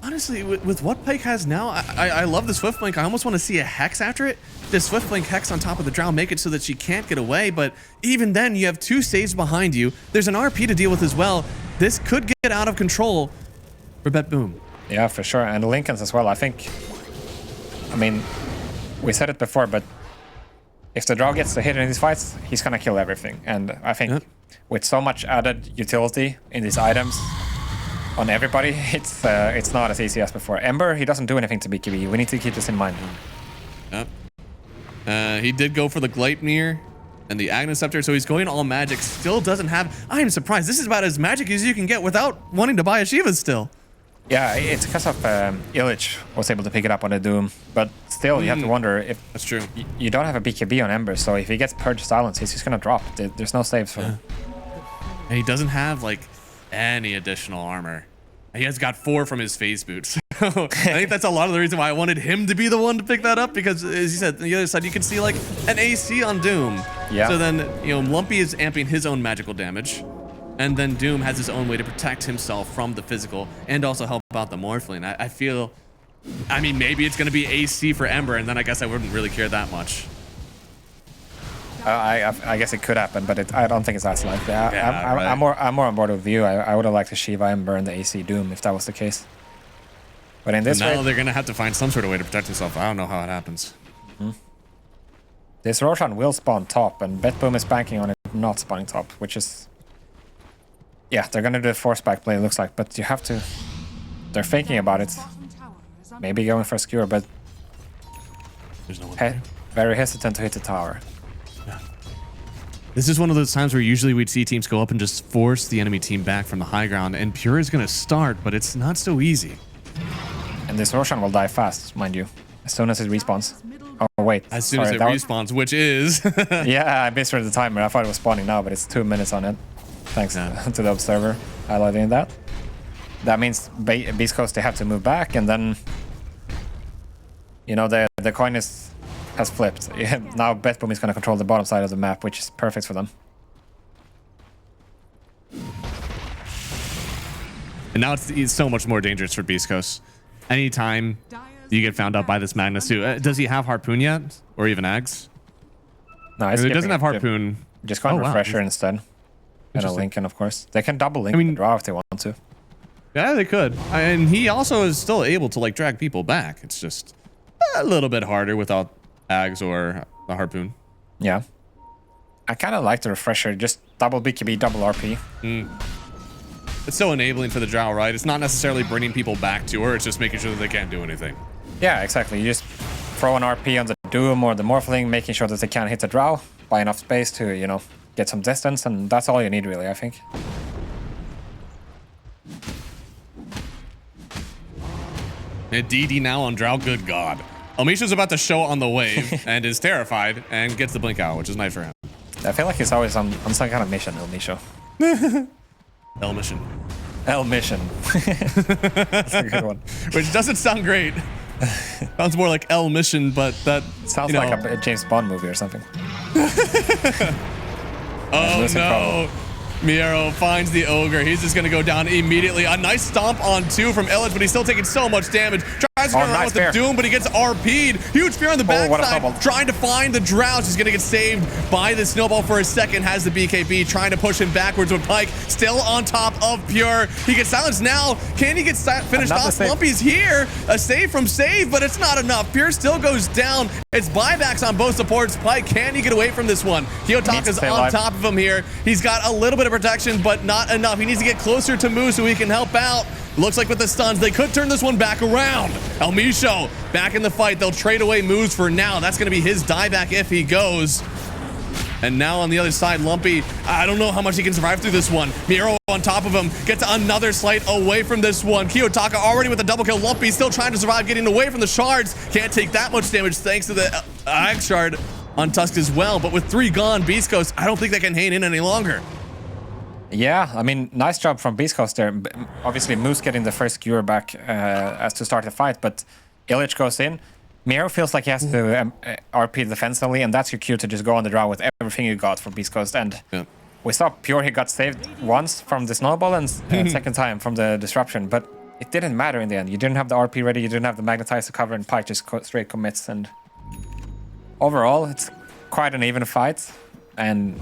Honestly, with what Pike has now, I love the Swift Blink. I almost want to see a Hex after it. The Swift Blink Hex on top of the Drow, make it so that she can't get away, but even then, you have 2 saves behind you. There's an RP to deal with as well. This could get out of control for BetBoom. yeah, for sure. And Lincoln's as well. I think, I mean, we said it before, but if the Drow gets the hit in these fights, he's gonna kill everything. And I think with so much added utility in these items on everybody, it's not as easy as before. Ember, he doesn't do anything to BKB. We need to keep this in mind. Yep. He did go for the Gleipnir and the Agnesceptor, so he's going all magic. Still doesn't have... I am surprised. This is about as magic as you can get without wanting to buy a Shiva still. Yeah, it's because of Illich was able to pick it up on the Doom, but still, you have to wonder if That's true. you don't have a BKB on Ember, so if he gets Purge Silence, he's just gonna drop. There's no saves for him. And he doesn't have like any additional armor. He has got 4 from his phase boots. So I think that's a lot of the reason why I wanted him to be the one to pick that up, because as you said, on the other side, you can see like an AC on Doom. Yeah. So then, Lumpy is amping his own magical damage. And then Doom has his own way to protect himself from the physical and also help out the Morphling. I feel, I mean, maybe it's going to be AC for Ember, and then I guess I wouldn't really care that much. I guess it could happen, but I don't think it's as likely. Right. I'm more on board with you. I would have liked to Shiva Ember and the AC Doom if that was the case. But in this Now way, they're going to have to find some sort of way to protect himself. I don't know how it happens. this Roshan will spawn top, and BetBoom is banking on it not spawning top, which is... Yeah, they're going to do a force back play, it looks like, but you have to... They're thinking about it. Bottom tower is under Maybe going for a skewer, but There's no one there. very hesitant to hit the tower. This is one of those times where usually we'd see teams go up and just force the enemy team back from the high ground, and Pure is going to start, but it's not so easy. And this Roshan will die fast, mind you, as soon as it respawns. Oh, wait. As soon Sorry, as it that was- respawns, which is... Yeah, I misread the timer. I thought it was spawning now, but it's 2 minutes on it. Thanks Yeah. to the observer highlighting that. That means Beast Coast, they have to move back, and then... You know, the coin has flipped. Now BetBoom is going to control the bottom side of the map, which is perfect for them. And now it's so much more dangerous for Beast Coast. Anytime you get found out by this Magnus too. Does he have Harpoon yet? Or even Eggs? No, If he doesn't have Harpoon... Just go on Oh, wow. Refresher instead. And a Interesting. Lincoln, of course. They can double Link I mean- the draw if they want to. Yeah, they could. And he also is still able to like drag people back. It's just a little bit harder without Ags or the Harpoon. Yeah. I kind of like the Refresher. Just double BKB, double RP. It's so enabling for the Drow, right? It's not necessarily bringing people back to her. It's just making sure that they can't do anything. Yeah, exactly. You just throw an RP on the Doom or the Morphling, making sure that they can't hit the Drow, buy enough space to, you know, get some distance, and that's all you need, really, I think. And DD now on Drow, good God. Amisha's about to show on the wave and is terrified and gets the blink out, which is nice for him. I feel like he's always on some kind of mission, El Misho. L mission. El Mission. That's a good one. Which doesn't sound great. Sounds more like L mission, but that Sounds you know. like a James Bond movie or something. Oh Listen, no. Miero finds the ogre. He's just gonna go down immediately. A nice stomp on 2 from Illich, but he's still taking so much damage. Tries to run around nice with the fair. Doom, but he gets RP'd. Huge fear on the what a backside. double. Trying to find the Droughts. He's gonna get saved by the Snowball for a second. Has the BKB trying to push him backwards with Pike still on top of Pure. He gets silenced now. Can he get finished Another off? save. Lumpy's here. A save from save, but it's not enough. Pure still goes down. It's buybacks on both supports. Pike, can he get away from this one? Needs to Kiyotaka's stay on alive. top of him here. He's got a little bit of protection, but not enough. He needs to get closer to Moose so he can help out. Looks like with the stuns, they could turn this one back around. El Misho back in the fight. They'll trade away Moose for now. That's going to be his dieback if he goes. And now on the other side, Lumpy, I don't know how much he can survive through this one. Miro on top of him, gets another slight away from this one. Kiyotaka already with a double kill. Lumpy still trying to survive, getting away from the shards. Can't take that much damage thanks to the Ag shard on Tusk as well. But with 3 gone, Beast Coast, I don't think they can hang in any longer. Yeah, I mean, nice job from Beast Coast there. Obviously, Moose getting the first skewer back as to start the fight, but Illich goes in. Miro feels like he has to RP defensively, and that's your cue to just go on the draw with everything you got for Beast Coast. And Yeah. we saw Pure, he got saved once from the Snowball and second time from the Disruption, but it didn't matter in the end. You didn't have the RP ready, you didn't have the Magnetize to cover, and Pike just straight commits. And overall, it's quite an even fight, and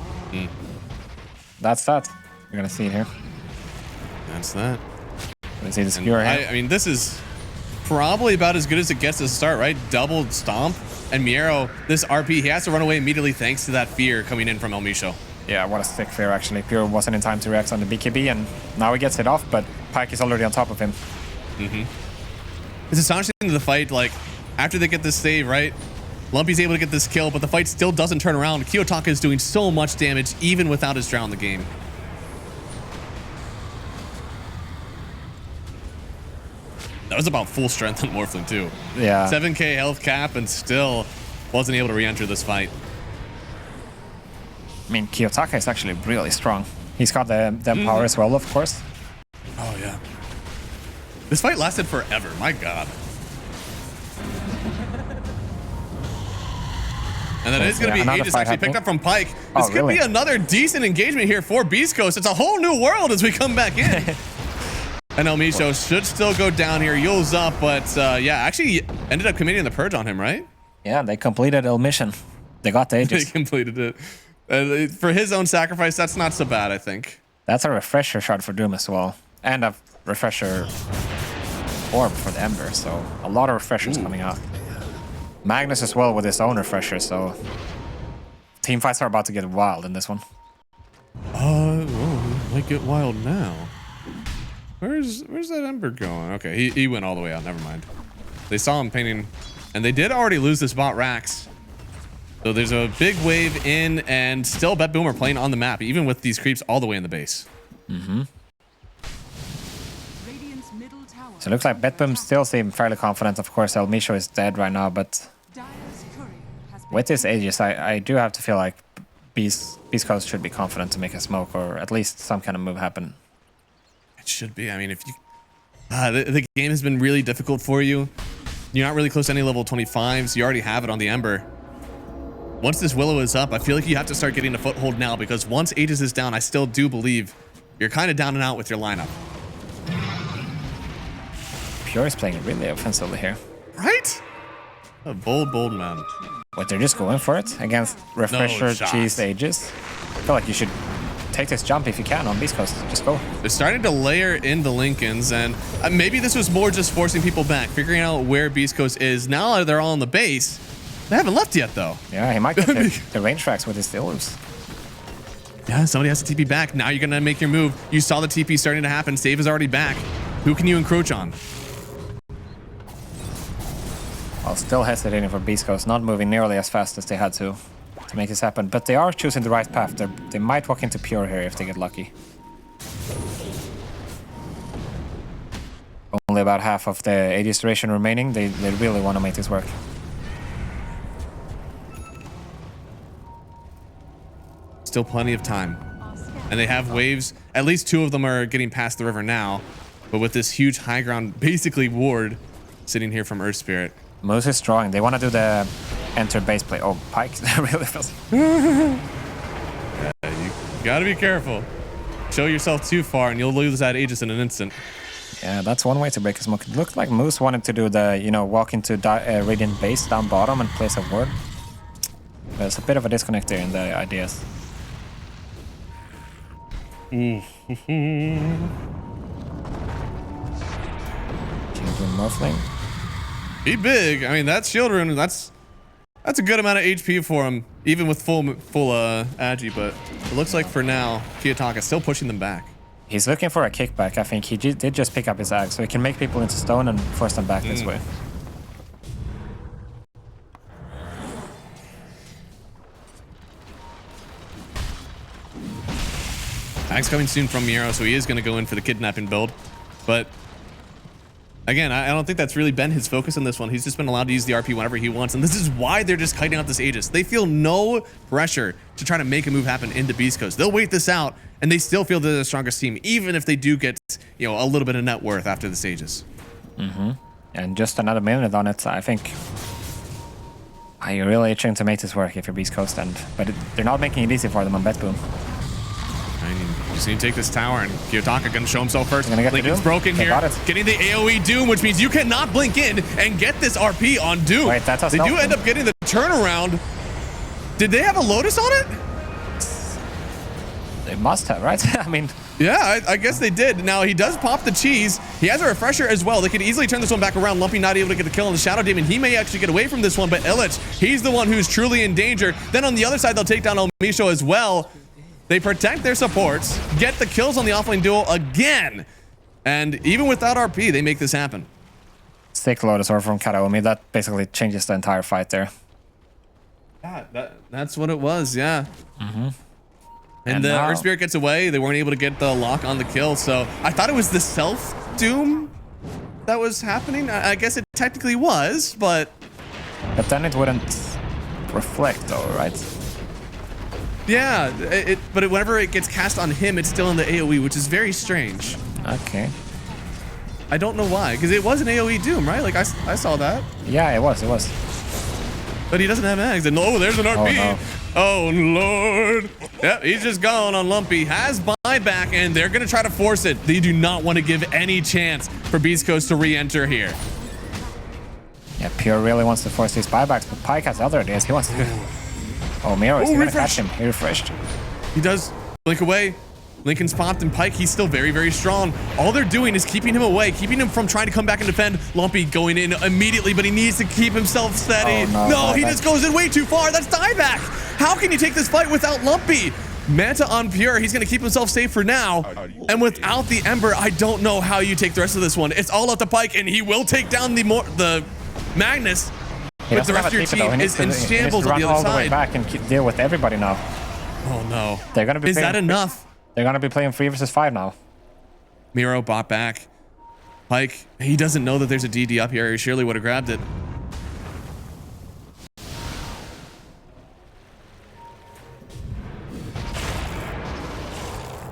that's that. You're gonna see it here. That's that. Let's see the skewer here. I mean, this is probably about as good as it gets to start, right? Double stomp. And Miero, this RP, he has to run away immediately thanks to that fear coming in from El Misho. Yeah, what a sick fear, actually. Pure wasn't in time to react on the BKB, and now he gets it off, but Pike is already on top of him. It's astonishing to the fight, like, after they get this save, right? Lumpy's able to get this kill, but the fight still doesn't turn around. Kiyotaka is doing so much damage, even without his drown in the game. That was about full strength on Morphling, too. Yeah. 7k health cap, and still wasn't able to re-enter this fight. I mean, Kiyotaka is actually really strong. He's got the power as well, of course. Oh, yeah. This fight lasted forever. My God. And that is going to be Aegis actually picked up from Pike. This could be another decent engagement here for Beast Coast. It's a whole new world as we come back in. And El Micho should still go down here. Yule's up, but yeah, actually ended up committing the purge on him, right? Yeah, they completed El mission. They got the Aegis. They completed it. For his own sacrifice, that's not so bad, I think. That's a refresher shot for Doom as well. And a refresher orb for the Ember, so a lot of refreshers coming out. Magnus as well with his own refresher, so team fights are about to get wild in this one. Might get wild now. Where's that Ember going? Okay, he went all the way out. Never mind. They saw him painting, and they did already lose this bot Rax. So there's a big wave in, and still BetBoom are playing on the map, even with these creeps all the way in the base. So it looks like BetBoom still seem fairly confident. Of course, El Micho is dead right now, but with this Aegis, I do have to feel like Beast Coast should be confident to make a smoke or at least some kind of move happen. It should be. I mean, if you... the game has been really difficult for you. You're not really close to any level 25s. You already have it on the Ember. Once this Willow is up, I feel like you have to start getting a foothold now, because once Aegis is down, I still do believe you're kind of down and out with your lineup. Pure is playing really offensively here. Right? A bold man. But they're just going for it against Refresher, Cheese, Aegis. I feel like you should take this jump if you can on Beast Coast. Just go. They're starting to layer in the Lincolns, and maybe this was more just forcing people back, figuring out where Beast Coast is. Now they're all on the base. They haven't left yet, though. Yeah, he might get the range tracks with his stealers. Yeah, somebody has to TP back. Now you're going to make your move. You saw the TP starting to happen. Save is already back. Who can you encroach on? Well, still hesitating for Beast Coast, not moving nearly as fast as they had to make this happen. But they are choosing the right path. They might walk into Pure here if they get lucky. Only about half of the Aegis duration remaining. They really want to make this work. Still plenty of time. And they have waves. At least 2 of them are getting past the river now. But with this huge high ground, basically ward, sitting here from Earth Spirit. Moose is drawing. They want to do the enter base play. Oh, Pike really feels. Yeah, you gotta be careful. Show yourself too far and you'll lose that Aegis in an instant. Yeah, that's one way to break a smoke. It looked like Moose wanted to do the, walk into Radiant base down bottom and place a ward. There's a bit of a disconnect there in the ideas. Morphling. Be big. I mean, that's shield rune. That's a good amount of HP for him, even with full agi. But it looks like for now, Kiyotaka still pushing them back. He's looking for a kickback. I think he did just pick up his ag, so he can make people into stone and force them back this way. Ag's coming soon from Miro, so he is going to go in for the kidnapping build. But again, I don't think that's really been his focus in this one. He's just been allowed to use the RP whenever he wants, and this is why they're just kiting out this Aegis. They feel no pressure to try to make a move happen into Beast Coast. They'll wait this out, and they still feel they're the strongest team, even if they do get, a little bit of net worth after this Aegis. And just another minute on it, I think. Are you really itching to make this work if you're Beast Coast? But they're not making it easy for them on BetBoom. I mean, you just need to take this tower, and Kiyotaka gonna show himself first. Lincoln's broken here. Getting the AoE Doom, which means you cannot blink in and get this RP on Doom. Wait, that's they do end up getting the turnaround. Did they have a Lotus on it? They must have, right? I mean... Yeah, I guess they did. Now, he does pop the cheese. He has a refresher as well. They could easily turn this one back around. Lumpy not able to get the kill on the Shadow Demon. He may actually get away from this one, but Illich, he's the one who's truly in danger. Then on the other side, they'll take down El Micho as well. They protect their supports, get the kills on the offlane duel again. And even without RP, they make this happen. Sick Lotus or from Karaomi. That basically changes the entire fight there. Yeah, that's what it was, yeah. And the Earth Spirit gets away. They weren't able to get the lock on the kill. So I thought it was the self-doom that was happening. I guess it technically was, but... But then it wouldn't reflect though, right? Yeah, but whenever it gets cast on him, it's still in the AoE, which is very strange. Okay. I don't know why, because it was an AoE Doom, right? Like, I saw that. Yeah, it was. But he doesn't have mags. And oh, there's an RP. Oh, Lord. Yep, he's just gone on Lumpy. Has buyback, and they're going to try to force it. They do not want to give any chance for Beast Coast to re-enter here. Yeah, Pure really wants to force these buybacks, but Pyke has other ideas. He wants to... Oh, Miro is going to catch him. He refreshed. He does blink away. Lincoln's popped, and Pyke, he's still very, very strong. All they're doing is keeping him away, keeping him from trying to come back and defend. Lumpy going in immediately, but he needs to keep himself steady. Oh, no, he just goes in way too far. That's dieback. How can you take this fight without Lumpy? Manta on Pure, he's going to keep himself safe for now. And without the Ember, I don't know how you take the rest of this one. It's all up to Pyke, and he will take down the Magnus. But the rest of your team is in shambles on the other side. All the way side. back and deal with everybody now. Oh, no. They're going to be. Is that enough? They're going to be playing 3 versus 5 now. Miro bought back. Pyke, he doesn't know that there's a DD up here. He surely would have grabbed it.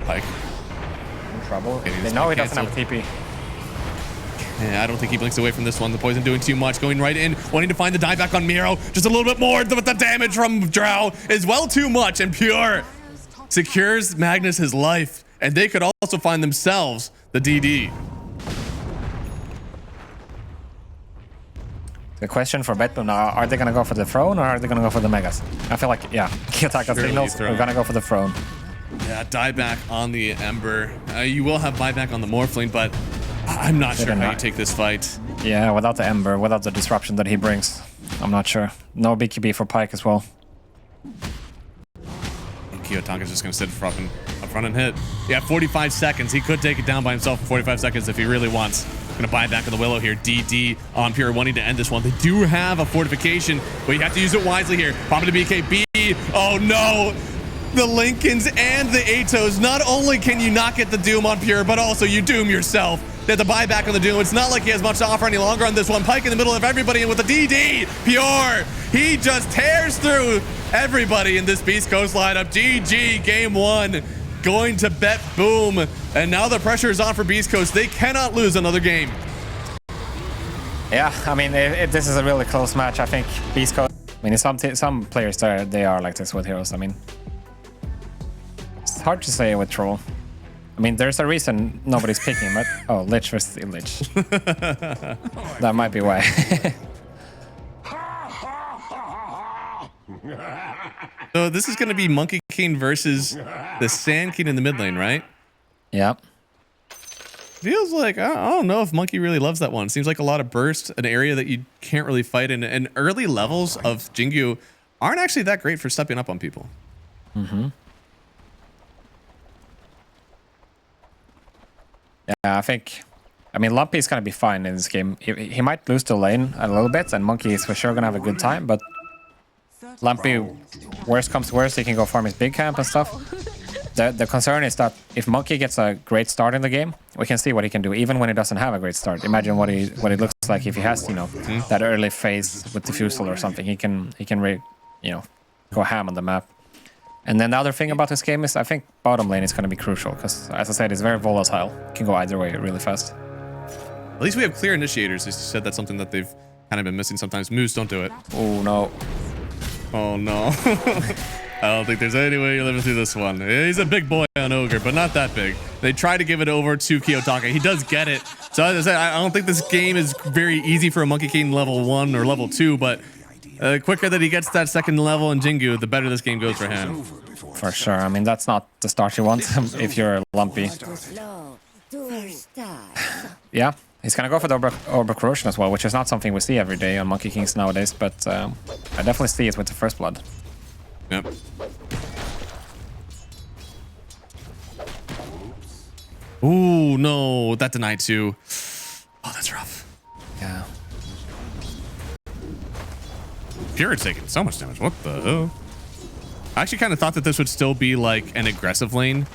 Pyke. In trouble. Okay, They know he doesn't have a TP. Yeah, I don't think he blinks away from this one. The poison doing too much, going right in, wanting to find the dieback on Miro. Just a little bit more, but the damage from Drow is well too much, and Pure secures Magnus his life, and they could also find themselves the DD. The question for BetBoom now, are they going to go for the throne or are they going to go for the Megas? I feel like, yeah, Kiyotaka signals, we're going to go for the throne. Yeah, dieback on the Ember. You will have buyback on the Morphling, but I'm not sure how you take this fight. Yeah, without the Ember, without the disruption that he brings, I'm not sure. No BKB for Pyke as well. Kiyotaka's just going to sit up front and hit. Yeah, 45 seconds. He could take it down by himself in 45 seconds if he really wants. Going to buy back on the Willow here. DD on Pure wanting to end this one. They do have a fortification, but you have to use it wisely here. Popping the BKB. Oh, no. The Lincolns and the Atos. Not only can you not get the Doom on Pure, but also you doom yourself. They have to buy back on the Doom. It's not like he has much to offer any longer on this one. Pyke in the middle of everybody, and with the DD, Pure, he just tears through everybody in this Beast Coast lineup. GG, game 1, going to BetBoom. And now the pressure is on for Beast Coast. They cannot lose another game. Yeah, I mean, this is a really close match. I think Beast Coast, I mean, some players there, they are like this with heroes. I mean, it's hard to say with Troll. I mean, there's a reason nobody's picking him, but oh, Lich versus Lich. That might be why. So this is going to be Monkey King versus the Sand King in the mid lane, right? Yep. Feels like, I don't know if Monkey really loves that one. Seems like a lot of burst, an area that you can't really fight in. And early levels of Jingyu aren't actually that great for stepping up on people. Mm-hmm. Yeah, I mean, Lumpy is going to be fine in this game. He might lose the lane a little bit, and Monkey is for sure going to have a good time, but Lumpy, worst comes to worst, he can go farm his big camp and stuff. The concern is that if Monkey gets a great start in the game, we can see what he can do, even when he doesn't have a great start. Imagine what he looks like if he has, you know, that early phase with Diffusal or something. He can you know, go ham on the map. And then the other thing about this game is I think bottom lane is going to be crucial because, as I said, it's very volatile. It can go either way really fast. At least we have clear initiators. As you said, that's something that they've kind of been missing sometimes. Moose, don't do it. Oh, no. Oh, no. I don't think there's any way you're living through this one. He's a big boy on Ogre, but not that big. They try to give it over to Kiyotaka. He does get it. So as I said, I don't think this game is very easy for a Monkey King level 1 or level 2, but the quicker that he gets that second level in Jingu, the better this game goes for him. For sure. I mean, that's not the start you want if you're Lumpy. Yeah, he's going to go for the Orber Corrosion as well, which is not something we see every day on Monkey Kings nowadays, but I definitely see it with the First Blood. Yep. Ooh, no, that denied too. Oh, that's rough. Yeah. Pure taking so much damage. What the hell? I actually kind of thought that this would still be like an aggressive lane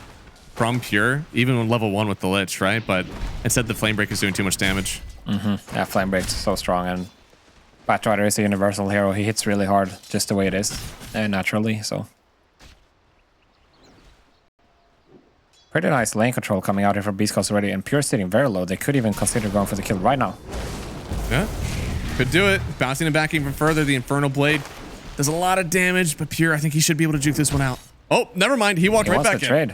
from Pure, even on level 1 with the Lich, right? But instead the Flame Break is doing too much damage. Mm-hmm. Yeah, Flame Break's so strong, and Batrider is a universal hero. He hits really hard just the way it is, naturally, so. Pretty nice lane control coming out here from Beast Coast already, and Pure sitting very low. They could even consider going for the kill right now. Yeah, could do it. Bouncing it back even further. The Infernal Blade does a lot of damage, but Pure, I think he should be able to juke this one out. Oh, never mind. He walked right back in. Trade.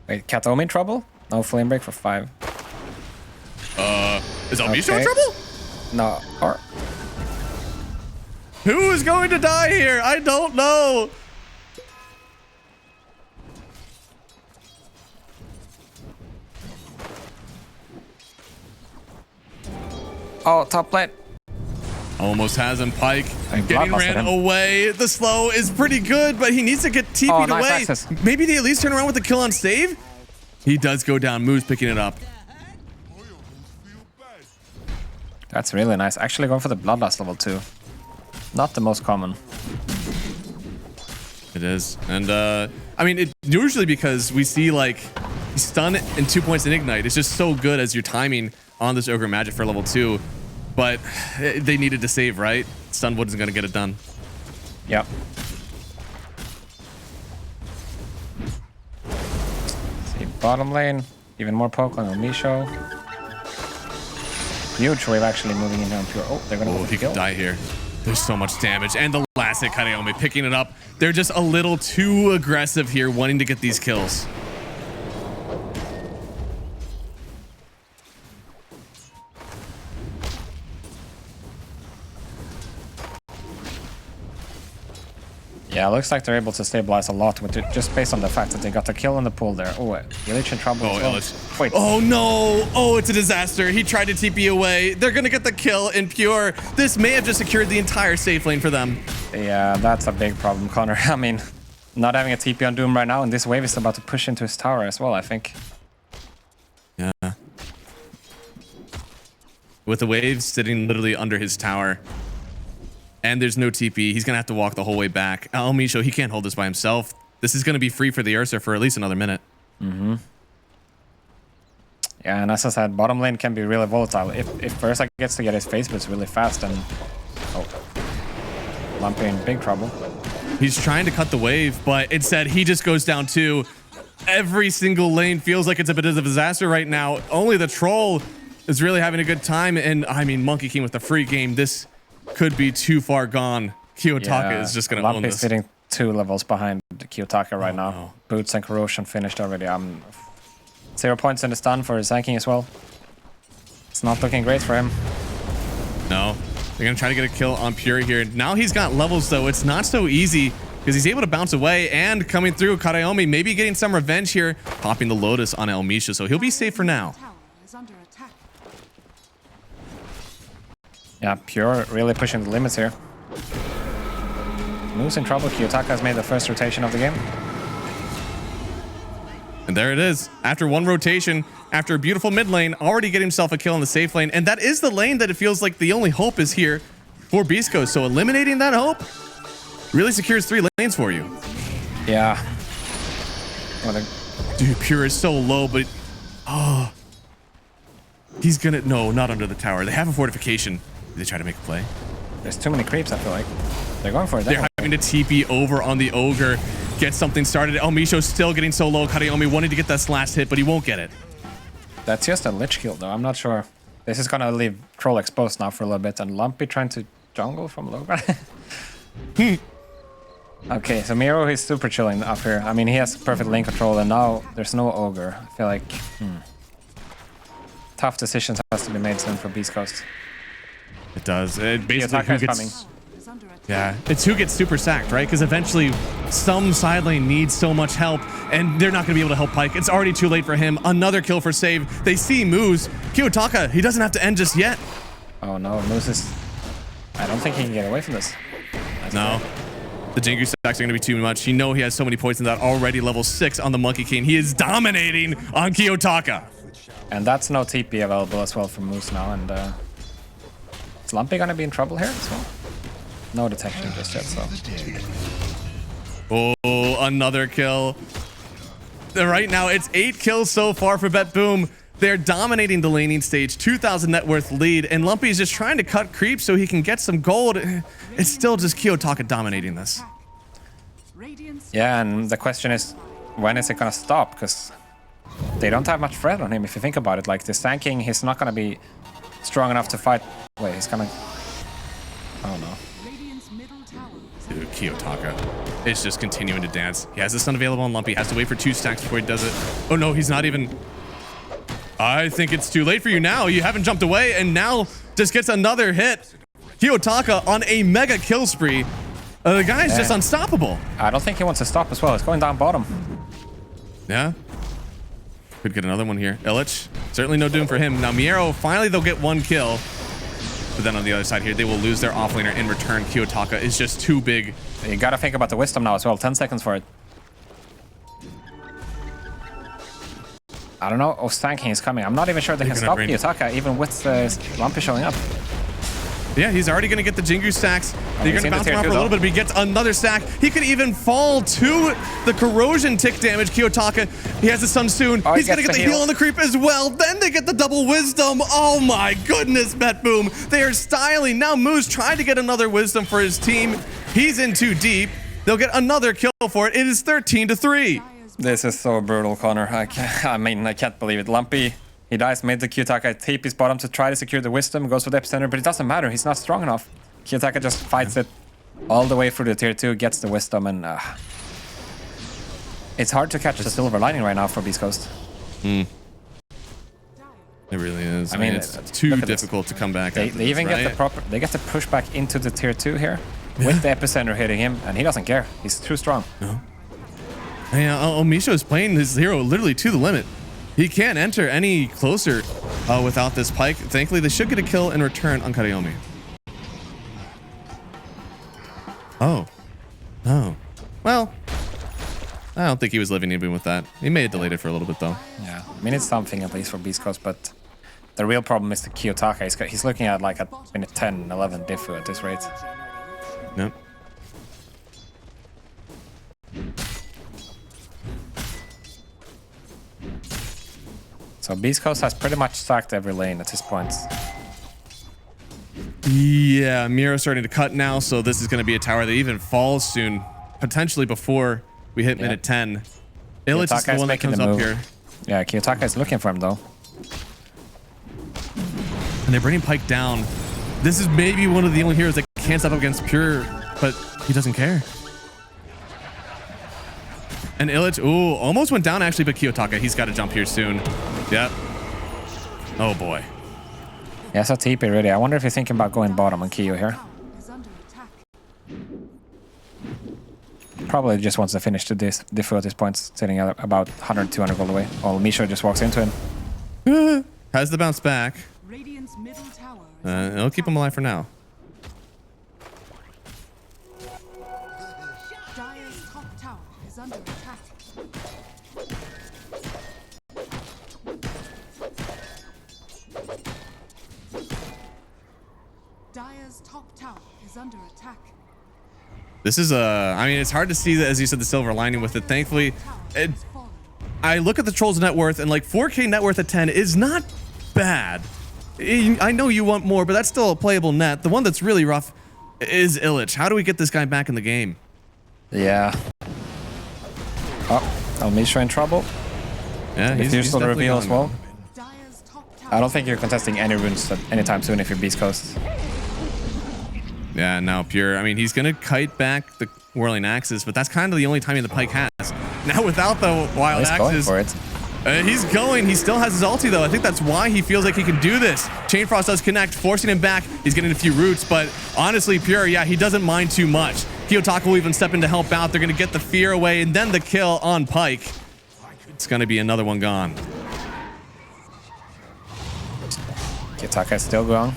Wait, Katomi in trouble? No flame break for 5. Is Almisho in trouble? No. Or Who is going to die here? I don't know. oh, top lane. Almost has him. Pike And getting blockbusted ran him. away. The slow is pretty good, but he needs to get TP'd nice away. access. Maybe they at least turn around with the kill on save. He does go down. Moose picking it up. That's really nice. Actually going for the Bloodlust level 2. Not the most common. It is. And I mean, it usually because we see like stun and 2 points in ignite. It's just so good as your timing on this Ogre Magic for level 2. But they needed to save, right? Stun wasn't going to get it done. Yep. See, bottom lane. Even more poke on Misho. Huge wave actually moving in here on Pure. Oh, they're going to He could die here. There's so much damage. And the last hit, Kareomi picking it up. They're just a little too aggressive here, wanting to get these kills. Yeah, it looks like they're able to stabilize a lot with it, just based on the fact that they got the kill in the pool there. Oh, Illich in trouble as well. Illich. Wait. Oh no! Oh, it's a disaster. He tried to TP away. They're gonna get the kill in Pure. This may have just secured the entire safe lane for them. Yeah, that's a big problem, Connor. I mean, not having a TP on Doom right now, and this wave is about to push into his tower as well, I think. Yeah. With the waves sitting literally under his tower. And there's no TP. He's going to have to walk the whole way back. Almisho, he can't hold this by himself. This is going to be free for the Ursa for at least another minute. Mm-hmm. Yeah, and as I said, bottom lane can be really volatile. If Ursa gets to get his face boots really fast, and... Oh. Lumpy in big trouble. He's trying to cut the wave, but instead he just goes down too. Every single lane feels like it's a bit of a disaster right now. Only the troll is really having a good time. And I mean, Monkey King with the free game. This could be too far gone. Kiyotaka is just going to own Lumpy's this. sitting 2 levels behind Kiyotaka right now. no. Boots and Corrosion finished already. 0 points in the stun for Zanking as well. It's not looking great for him. No, they're going to try to get a kill on Pure here. Now he's got levels though. It's not so easy because he's able to bounce away and coming through. Kareomi maybe getting some revenge here, popping the Lotus on Elmisha, so he'll be safe for now. Tower is under attack. Yeah, Pure really pushing the limits here. Moose in trouble. Kiyotaka has made the first rotation of the game. And there it is. After one rotation, after a beautiful mid lane, already get himself a kill in the safe lane. And that is the lane that it feels like the only hope is here for Beast Coast. So eliminating that hope really secures 3 lanes for you. Yeah. Dude, Pure is so low, but... Oh. He's gonna... No, not under the tower. They have a fortification. They try to make a play. There's too many creeps, I feel like. They're going for it. They're having to TP over on the Ogre. Get something started. Elmisho's still getting so low. Kareomi wanted to get that last hit, but he won't get it. That's just a Lich kill, though. I'm not sure. This is gonna leave Troll exposed now for a little bit, and Lumpy trying to jungle from low ground. Okay, so Miro is super chilling up here. I mean, he has perfect lane control, and now there's no Ogre. I feel like tough decisions has to be made soon for Beast Coast. It does. It basically Kiyotaka who is gets... coming. Is under attack. Yeah, it's who gets super sacked, right? Because eventually some side lane needs so much help, and they're not going to be able to help Pike. It's already too late for him. Another kill for save. They see Moose. Kiyotaka, he doesn't have to end just yet. Oh no, Moose is... I don't think he can get away from this. That's No. great. The Jingu stacks are going to be too much. You know he has so many points in that already level 6 on the Monkey King. He is dominating on Kiyotaka. And that's no TP available as well from Moose now, and is Lumpy gonna be in trouble here as well? No detection just yet, so... Oh, another kill. Right now, it's 8 kills so far for BetBoom. They're dominating the laning stage, 2,000 net worth lead, and Lumpy is just trying to cut creep so he can get some gold. It's still just Kiyotaka dominating this. Yeah, and the question is, when is it gonna stop? Because they don't have much threat on him, if you think about it. Like, the stanking, he's not gonna be strong enough to fight. Wait, he's gonna... I don't know. Dude, Kiyotaka is just continuing to dance. He has the stun available on Lumpy. Has to wait for 2 stacks before he does it. Oh no, he's not even... I think it's too late for you now. You haven't jumped away, and now just gets another hit. Kiyotaka on a mega kill spree. The guy is just unstoppable. I don't think he wants to stop as well. It's going down bottom. Yeah. Could get another one here. Illich, certainly no doom for him. Now Miero, finally they'll get 1 kill. But then on the other side here, they will lose their offlaner in return. Kiyotaka is just too big. You gotta think about the wisdom now as well. 10 seconds for it. I don't know. Oh, stanking is coming. I'm not even sure they can stop Kiyotaka, even with Lumpy showing up. Yeah, he's already going to get the Jingu stacks. They're going to bounce him off for a little bit, but he gets another stack. He could even fall to the corrosion tick damage. Kiyotaka, he has the stun soon. He's going to get the heal on the creep as well. Then they get the double wisdom. Oh my goodness, BetBoom. They are styling. Now Moose trying to get another wisdom for his team. He's in too deep. They'll get another kill for it. It is 13-3. This is so brutal, Connor. I can't believe it. Lumpy, he dies mid. The Kiyotaka tape his bottom to try to secure the wisdom. Goes for the epicenter, but it doesn't matter. He's not strong enough. Kiyotaka just fights it all the way through the tier 2, gets the wisdom, and it's hard to catch the silver lining right now for beastcoast. It really is. I mean, it's too difficult to come back. They even get the proper. They get the pushback into the tier 2 here with the epicenter hitting him, and he doesn't care. He's too strong. No. Yeah, Misho is playing his hero literally to the limit. He can't enter any closer without this pike. Thankfully, they should get a kill in return on Karyomi. Oh. Oh. Well, I don't think he was living even with that. He may have delayed it for a little bit, though. Yeah, I mean, it's something at least for beastcoast, but the real problem is the Kiyotaka. He's looking at like a minute 10, 11 diffu at this rate. Yep. So beastcoast has pretty much stacked every lane at this point. Yeah, Miro's starting to cut now, so this is going to be a tower that even falls soon, potentially before we hit minute 10. Illich is the one that comes up here. Yeah, Kiyotaka is looking for him, though. And they're bringing Pike down. This is maybe one of the only heroes that can't step up against Pure, but he doesn't care. And Illich, ooh, almost went down actually, but Kiyotaka, he's got to jump here soon. Yep. Oh boy. Yeah, so TP ready. I wonder if you're thinking about going bottom on Kiyo here. Probably just wants to finish the diffu at this point, sitting at about 100, 200 gold away. While Misho just walks into him. Has the bounce back. It'll keep him alive for now. Dire's top tower is under attack. Dire's top tower is under attack. This is I mean, it's hard to see that, as you said, the silver lining with it. Thankfully, I look at the Trolls net worth, and like 4K net worth at 10 is not bad. I know you want more, but that's still a playable net. The one that's really rough is Illich. How do we get this guy back in the game? Yeah. Oh, Misho in trouble. Yeah, he's still reveal as well. Dire's top tower. I don't think you're contesting any runes anytime soon if you're Beast Coast. Yeah, now Pure. I mean, he's going to kite back the Whirling Axes, but that's kind of the only timing the Pike has. Now, without the Wild Axes... Going for it. He's going. He still has his ulti, though. I think that's why he feels like he can do this. Chain Frost does connect, forcing him back. He's getting a few roots, but honestly, Pure, yeah, he doesn't mind too much. Kiyotaka will even step in to help out. They're going to get the fear away, and then the kill on Pike. It's going to be another one gone. Kiyotaka is still going.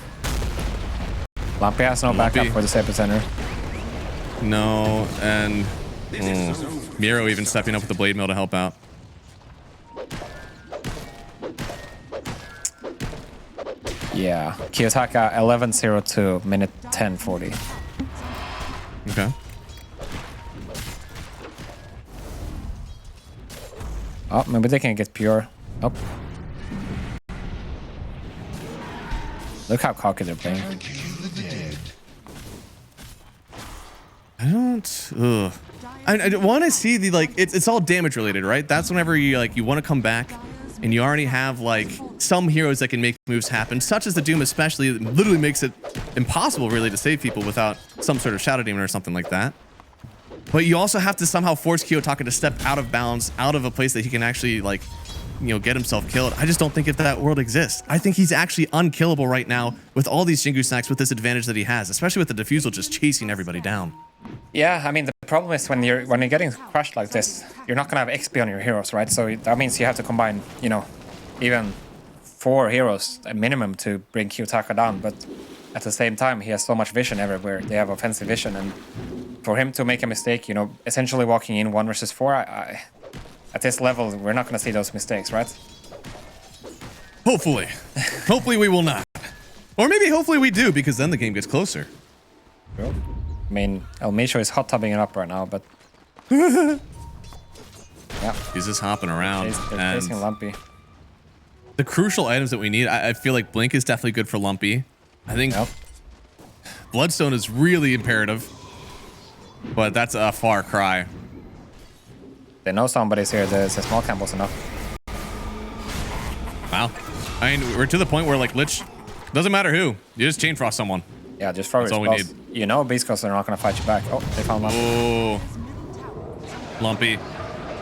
Lumpy has no backup for the epicenter. No, and Miro even stepping up with the Blade Mill to help out. Yeah, Kiyotaka 11:02, minute 10:40. Okay. Oh, maybe they can get Pure. Oh, Look how cocky they're playing. I don't. Ugh. I want to see the like. It's all damage related, right? That's whenever you like you want to come back, and you already have like some heroes that can make moves happen, such as the Doom, especially. It literally makes it impossible, really, to save people without some sort of Shadow Demon or something like that. But you also have to somehow force Kiyotaka to step out of bounds, out of a place that he can actually like, you know, get himself killed. I just don't think if that world exists. I think he's actually unkillable right now with all these Jingu stacks, with this advantage that he has, especially with the Diffusal just chasing everybody down. Yeah, I mean the problem is when you're getting crushed like this, you're not gonna have XP on your heroes, right? So that means you have to combine, you know, even 4 heroes a minimum to bring Kiyotaka down. But at the same time, he has so much vision everywhere. They have offensive vision, and for him to make a mistake, you know, essentially walking in 1 versus 4, at this level, we're not gonna see those mistakes, right? Hopefully, hopefully we will not, or maybe hopefully we do, because then the game gets closer. Cool. I mean, El Misho is hot tubbing it up right now, but yeah, He's just hopping around. they're chasing Lumpy. The crucial items that we need, I feel like Blink is definitely good for Lumpy. I think Bloodstone is really imperative, but that's a far cry. They know somebody's here. The small camp was enough. Wow. I mean, we're to the point where like Lich, doesn't matter who, you just chain frost someone. Yeah, just throw your That's all we spells. You know beastcoast are not going to fight you back. Oh, they found Lumpy. Oh, Lumpy.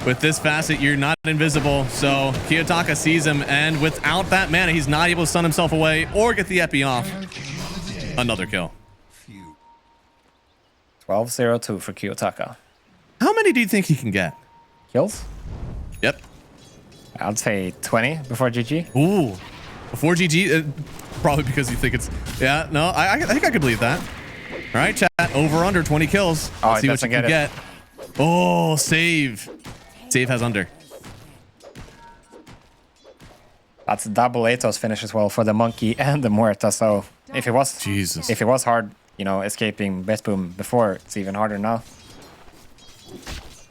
With this facet, you're not invisible, so Kiyotaka sees him, and without that mana, he's not able to stun himself away or get the epi off. Another kill. 12-0-2 for Kiyotaka. How many do you think he can get? Kills? Yep. I'd say 20 before GG. Ooh. Before GG? Probably because you think it's... Yeah, no, I think I could believe that. All right, chat. Over under 20 kills. Oh, Let's see what you can get. Oh, save. Save has under. That's double Atos finish as well for the Monkey and the Muerta. So if it was Jesus. if it was hard, you know, escaping BetBoom before, it's even harder now.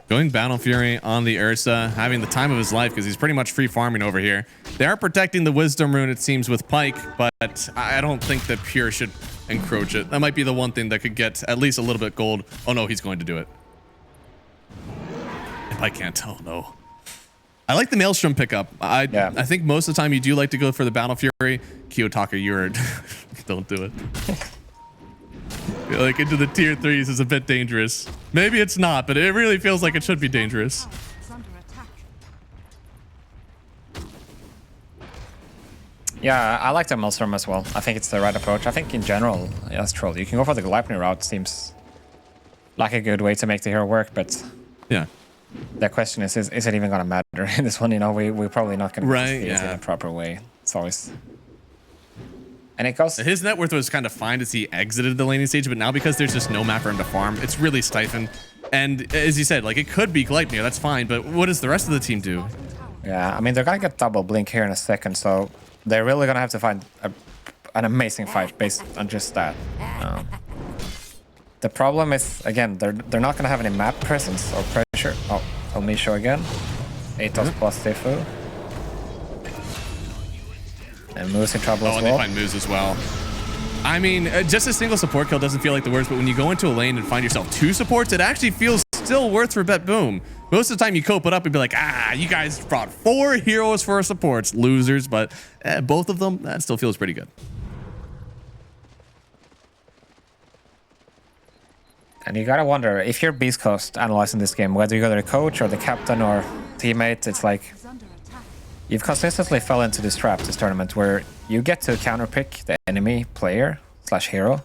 Going Battle Fury on the Ursa, having the time of his life because he's pretty much free farming over here. They are protecting the Wisdom Rune, it seems, with Pike, but I don't think that Pure should encroach it. That might be the one thing that could get at least a little bit gold. Oh no, he's going to do it. If I can't tell, no. I like the Maelstrom pickup. I think most of the time you do like to go for the Battle Fury. Kiyotaka, you're... don't do it. Like into the tier 3s is a bit dangerous. Maybe it's not, but it really feels like it should be dangerous. Yeah, I like the Maelstrom as well. I think it's the right approach. I think in general, that's true. You can go for the Gleipnir route. Seems like a good way to make the hero work, but yeah. The question is it even gonna matter in this one? You know, we're probably not gonna see it in a proper way. It's always. And it goes... His net worth was kind of fine as he exited the laning stage, but now because there's just no map for him to farm, it's really stifling. And as you said, like it could be Gleipnir, that's fine, but what does the rest of the team do? Yeah, I mean, they're gonna get double blink here in a second, so they're really gonna have to find an amazing fight based on just that. The problem is, again, they're not gonna have any map presence or pressure. Oh, El Misho again. Atos plus Tifu. And Moose in trouble as well. Oh, and they find Moose as well. I mean, just a single support kill doesn't feel like the worst, but when you go into a lane and find yourself 2 supports, it actually feels still worth for BetBoom. Most of the time you cope it up and be like, you guys brought 4 heroes for supports. Losers, but both of them, that still feels pretty good. And you gotta wonder, if you're Beast Coast analyzing this game, whether you go to the coach or the captain or teammate, it's like you've consistently fell into this trap this tournament where you get to counterpick the enemy player / hero,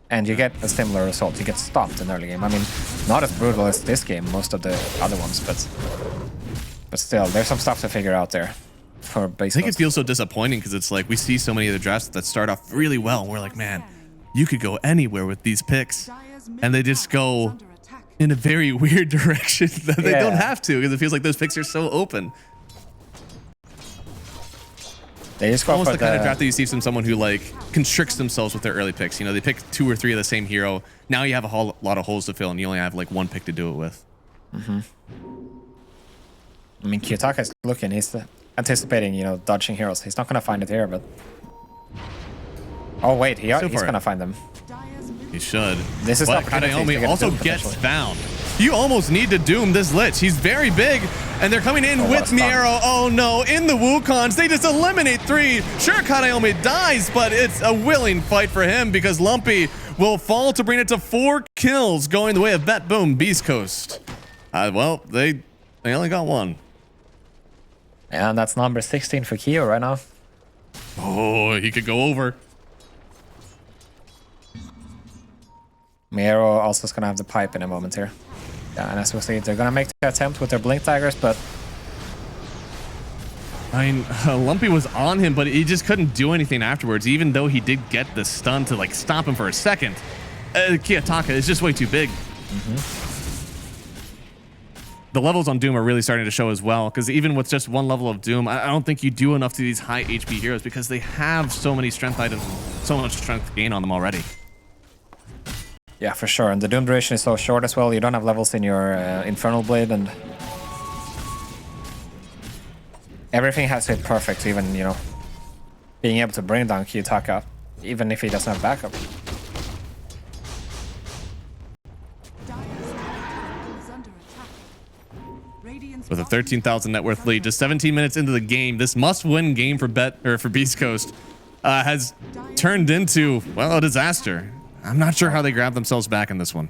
and you get a similar result. You get stopped in early game. I mean, not as brutal as this game, most of the other ones, but still, there's some stuff to figure out there for Beast Coast. I think it feels so disappointing because it's like we see so many of the drafts that start off really well, and we're like, man, you could go anywhere with these picks. And they just go in a very weird direction that they don't have to because it feels like those picks are so open. They just go almost for the kind of draft that you see from someone who like constricts themselves with their early picks. You know, they pick 2 or 3 of the same hero. Now you have a whole lot of holes to fill, and you only have like 1 pick to do it with. I mean, Kiyotaka is looking. He's anticipating, you know, dodging heroes. He's not gonna find it here, but Oh wait, he's for it. gonna find them. Dire's middle He should. This is the But opportunity to Kadaomi get also Doom, gets potentially. found. You almost need to Doom this Lich. He's very big, and they're coming in with stun. Miero. Oh no, in the Wukongs, they just eliminate 3. Sure, Kadaomi dies, but it's a willing fight for him because Lumpy will fall to bring it to 4 kills, going the way of BetBoom, Beast Coast. Well, they only got 1. And that's number 16 for Kyo right now. Oh, he could go over. Miero also is gonna have the pipe in a moment here. Yeah, and as we see, they're gonna make the attempt with their blink daggers, but I mean, Lumpy was on him, but he just couldn't do anything afterwards, even though he did get the stun to like stop him for a second. Kiyotaka is just way too big. The levels on Doom are really starting to show as well, because even with just 1 level of Doom, I don't think you do enough to these high HP heroes because they have so many strength items, so much strength gain on them already. yeah, for sure. And the Doom duration is so short as well. You don't have levels in your Infernal Blade, and everything has to be perfect to even, you know, being able to bring down Kiyotaka, even if he doesn't have backup. Dire's middle is under attack. Radiant's With a bottom 13,000 net worth lead, just 17 minutes into the game, this must-win game for Beast Coast has turned into, well, a disaster. I'm not sure how they grab themselves back in this one.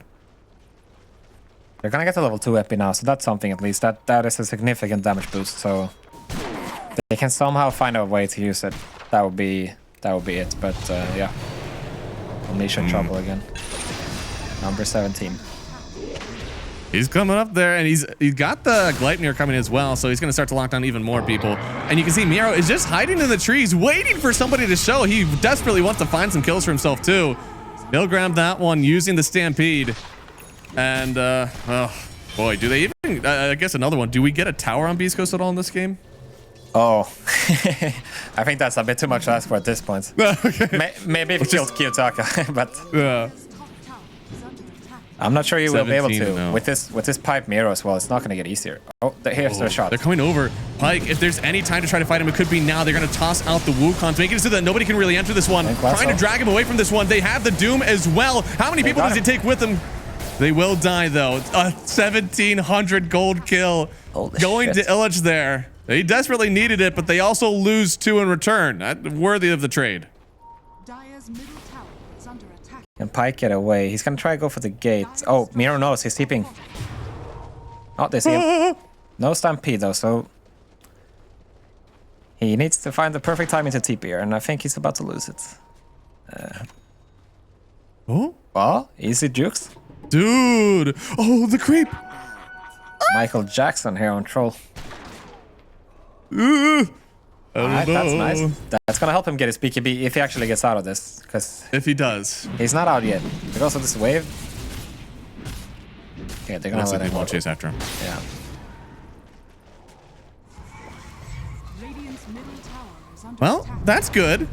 They're gonna get to level 2 epi now, so that's something at least. That is a significant damage boost, so they can somehow find a way to use it. That would be it. But yeah, unleash trouble again. Number 17. He's coming up there, and he's got the Gleipnir coming as well, so he's going to start to lock down even more people. And you can see Miero is just hiding in the trees, waiting for somebody to show. He desperately wants to find some kills for himself, too. He'll grab that one using the Stampede. And, oh, boy, do they even... I guess another one. Do we get a tower on Beast Coast at all in this game? Oh, I think that's a bit too much to ask for at this point. Okay. Maybe if you killed Kiyotaka, but Yeah. top tower is under attack. I'm not sure you will be able 17 to. no. With this pipe Miero as well, it's not going to get easier. Oh, here's their shot. They're coming over. Pike, if there's any time to try to fight him, it could be now. They're going to toss out the Wukons, making it so that nobody can really enter this one. Trying to drag him away from this one. They have the Doom as well. How many people got does he him. take with him? They will die, though. A 1,700 gold kill. Holy Going shit. to Illich there. They desperately needed it, but they also lose 2 in return. Worthy of the trade. Dire's middle tower is under attack. Can Pike get away? He's going to try to go for the gate. Oh, Miero knows. He's TPing. Oh, they see him. No Stampede, though, so... He needs to find the perfect timing to TP here, and I think he's about to lose it. Oh, Well, easy jukes. dude. Oh, the creep. Michael Jackson here on Troll. I don't Alright, that's know. nice. That's gonna help him get his BKB if he actually gets out of this, because If he does. he's not out yet. There's also this wave. Yeah, they're gonna Looks let like him they won't go. chase after him. Yeah. Radiant's middle tower is under Well, attack. that's good.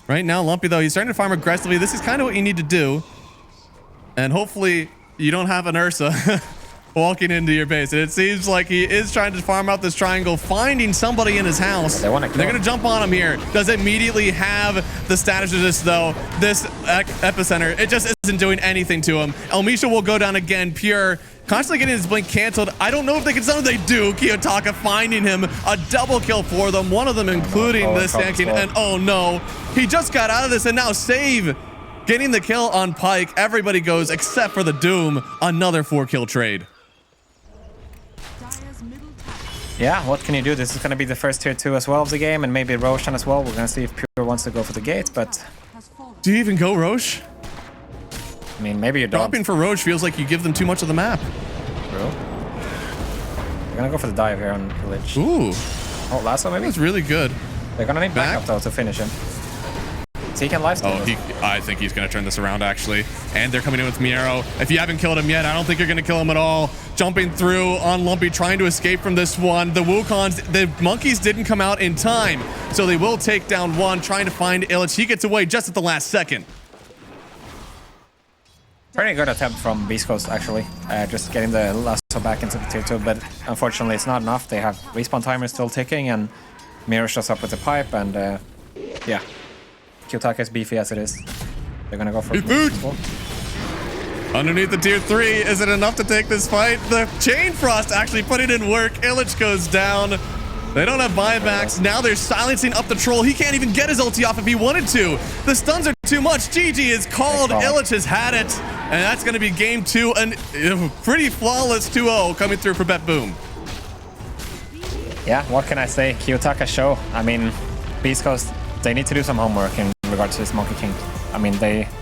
Right now, Lumpy, though, he's starting to farm aggressively. This is kind of what you need to do. And hopefully you don't have an Ursa walking into your base. And it seems like he is trying to farm out this triangle, finding somebody in his house. They wanna kill They're him. going to jump on him here. Does immediately have the status of this, though. This epicenter, it just isn't doing anything to him. Elmisha will go down again, pure. Constantly getting his blink canceled. I don't know if they can stun him. They do. Kiyotaka finding him. A double kill for them. One of them including Oh, this it's Sand King. well. And oh no. He just got out of this and now Save getting the kill on Pike. Everybody goes except for the Doom. Another 4-kill trade. Dire's middle tower Yeah, what can you do? This is gonna be the first tier 2 as well of the game, and maybe Roshan as well. We're gonna see if Pure wants to go for the gate, but has fallen. Do you even go Roche? I mean, maybe you don't. Dropping for Roche feels like you give them too much of the map. Bro. They're gonna go for the dive here on Village. Ooh, Oh, lasso maybe? that's really good. They're gonna need Back? backup though to finish him. So he can lifesteal. Oh, I think he's going to turn this around, actually. And they're coming in with Miero. If you haven't killed him yet, I don't think you're going to kill him at all. Jumping through on Lumpy, trying to escape from this one. The Wukons, the monkeys didn't come out in time, so they will take down one, trying to find Illich. He gets away just at the last second. Pretty good attempt from Beast Coast, actually. Just getting the lasso back into the tier 2, but unfortunately it's not enough. They have respawn timers still ticking, and Mirror shows up with the pipe, and yeah, Kiyotaka is beefy as it is. They're gonna go for Boot! Underneath the tier 3, is it enough to take this fight? The Chain Frost actually putting in work. Illich goes down. They don't have buybacks. Now they're silencing up the troll. He can't even get his ulti off if he wanted to. The stuns are too much. GG is called. Illich has had it. And that's going to be game 2. And pretty flawless 2-0 coming through for BetBoom. Yeah, what can I say? Kiyotaka show. I mean, Beast Coast, they need to do some homework in regards to this Monkey King. I mean, they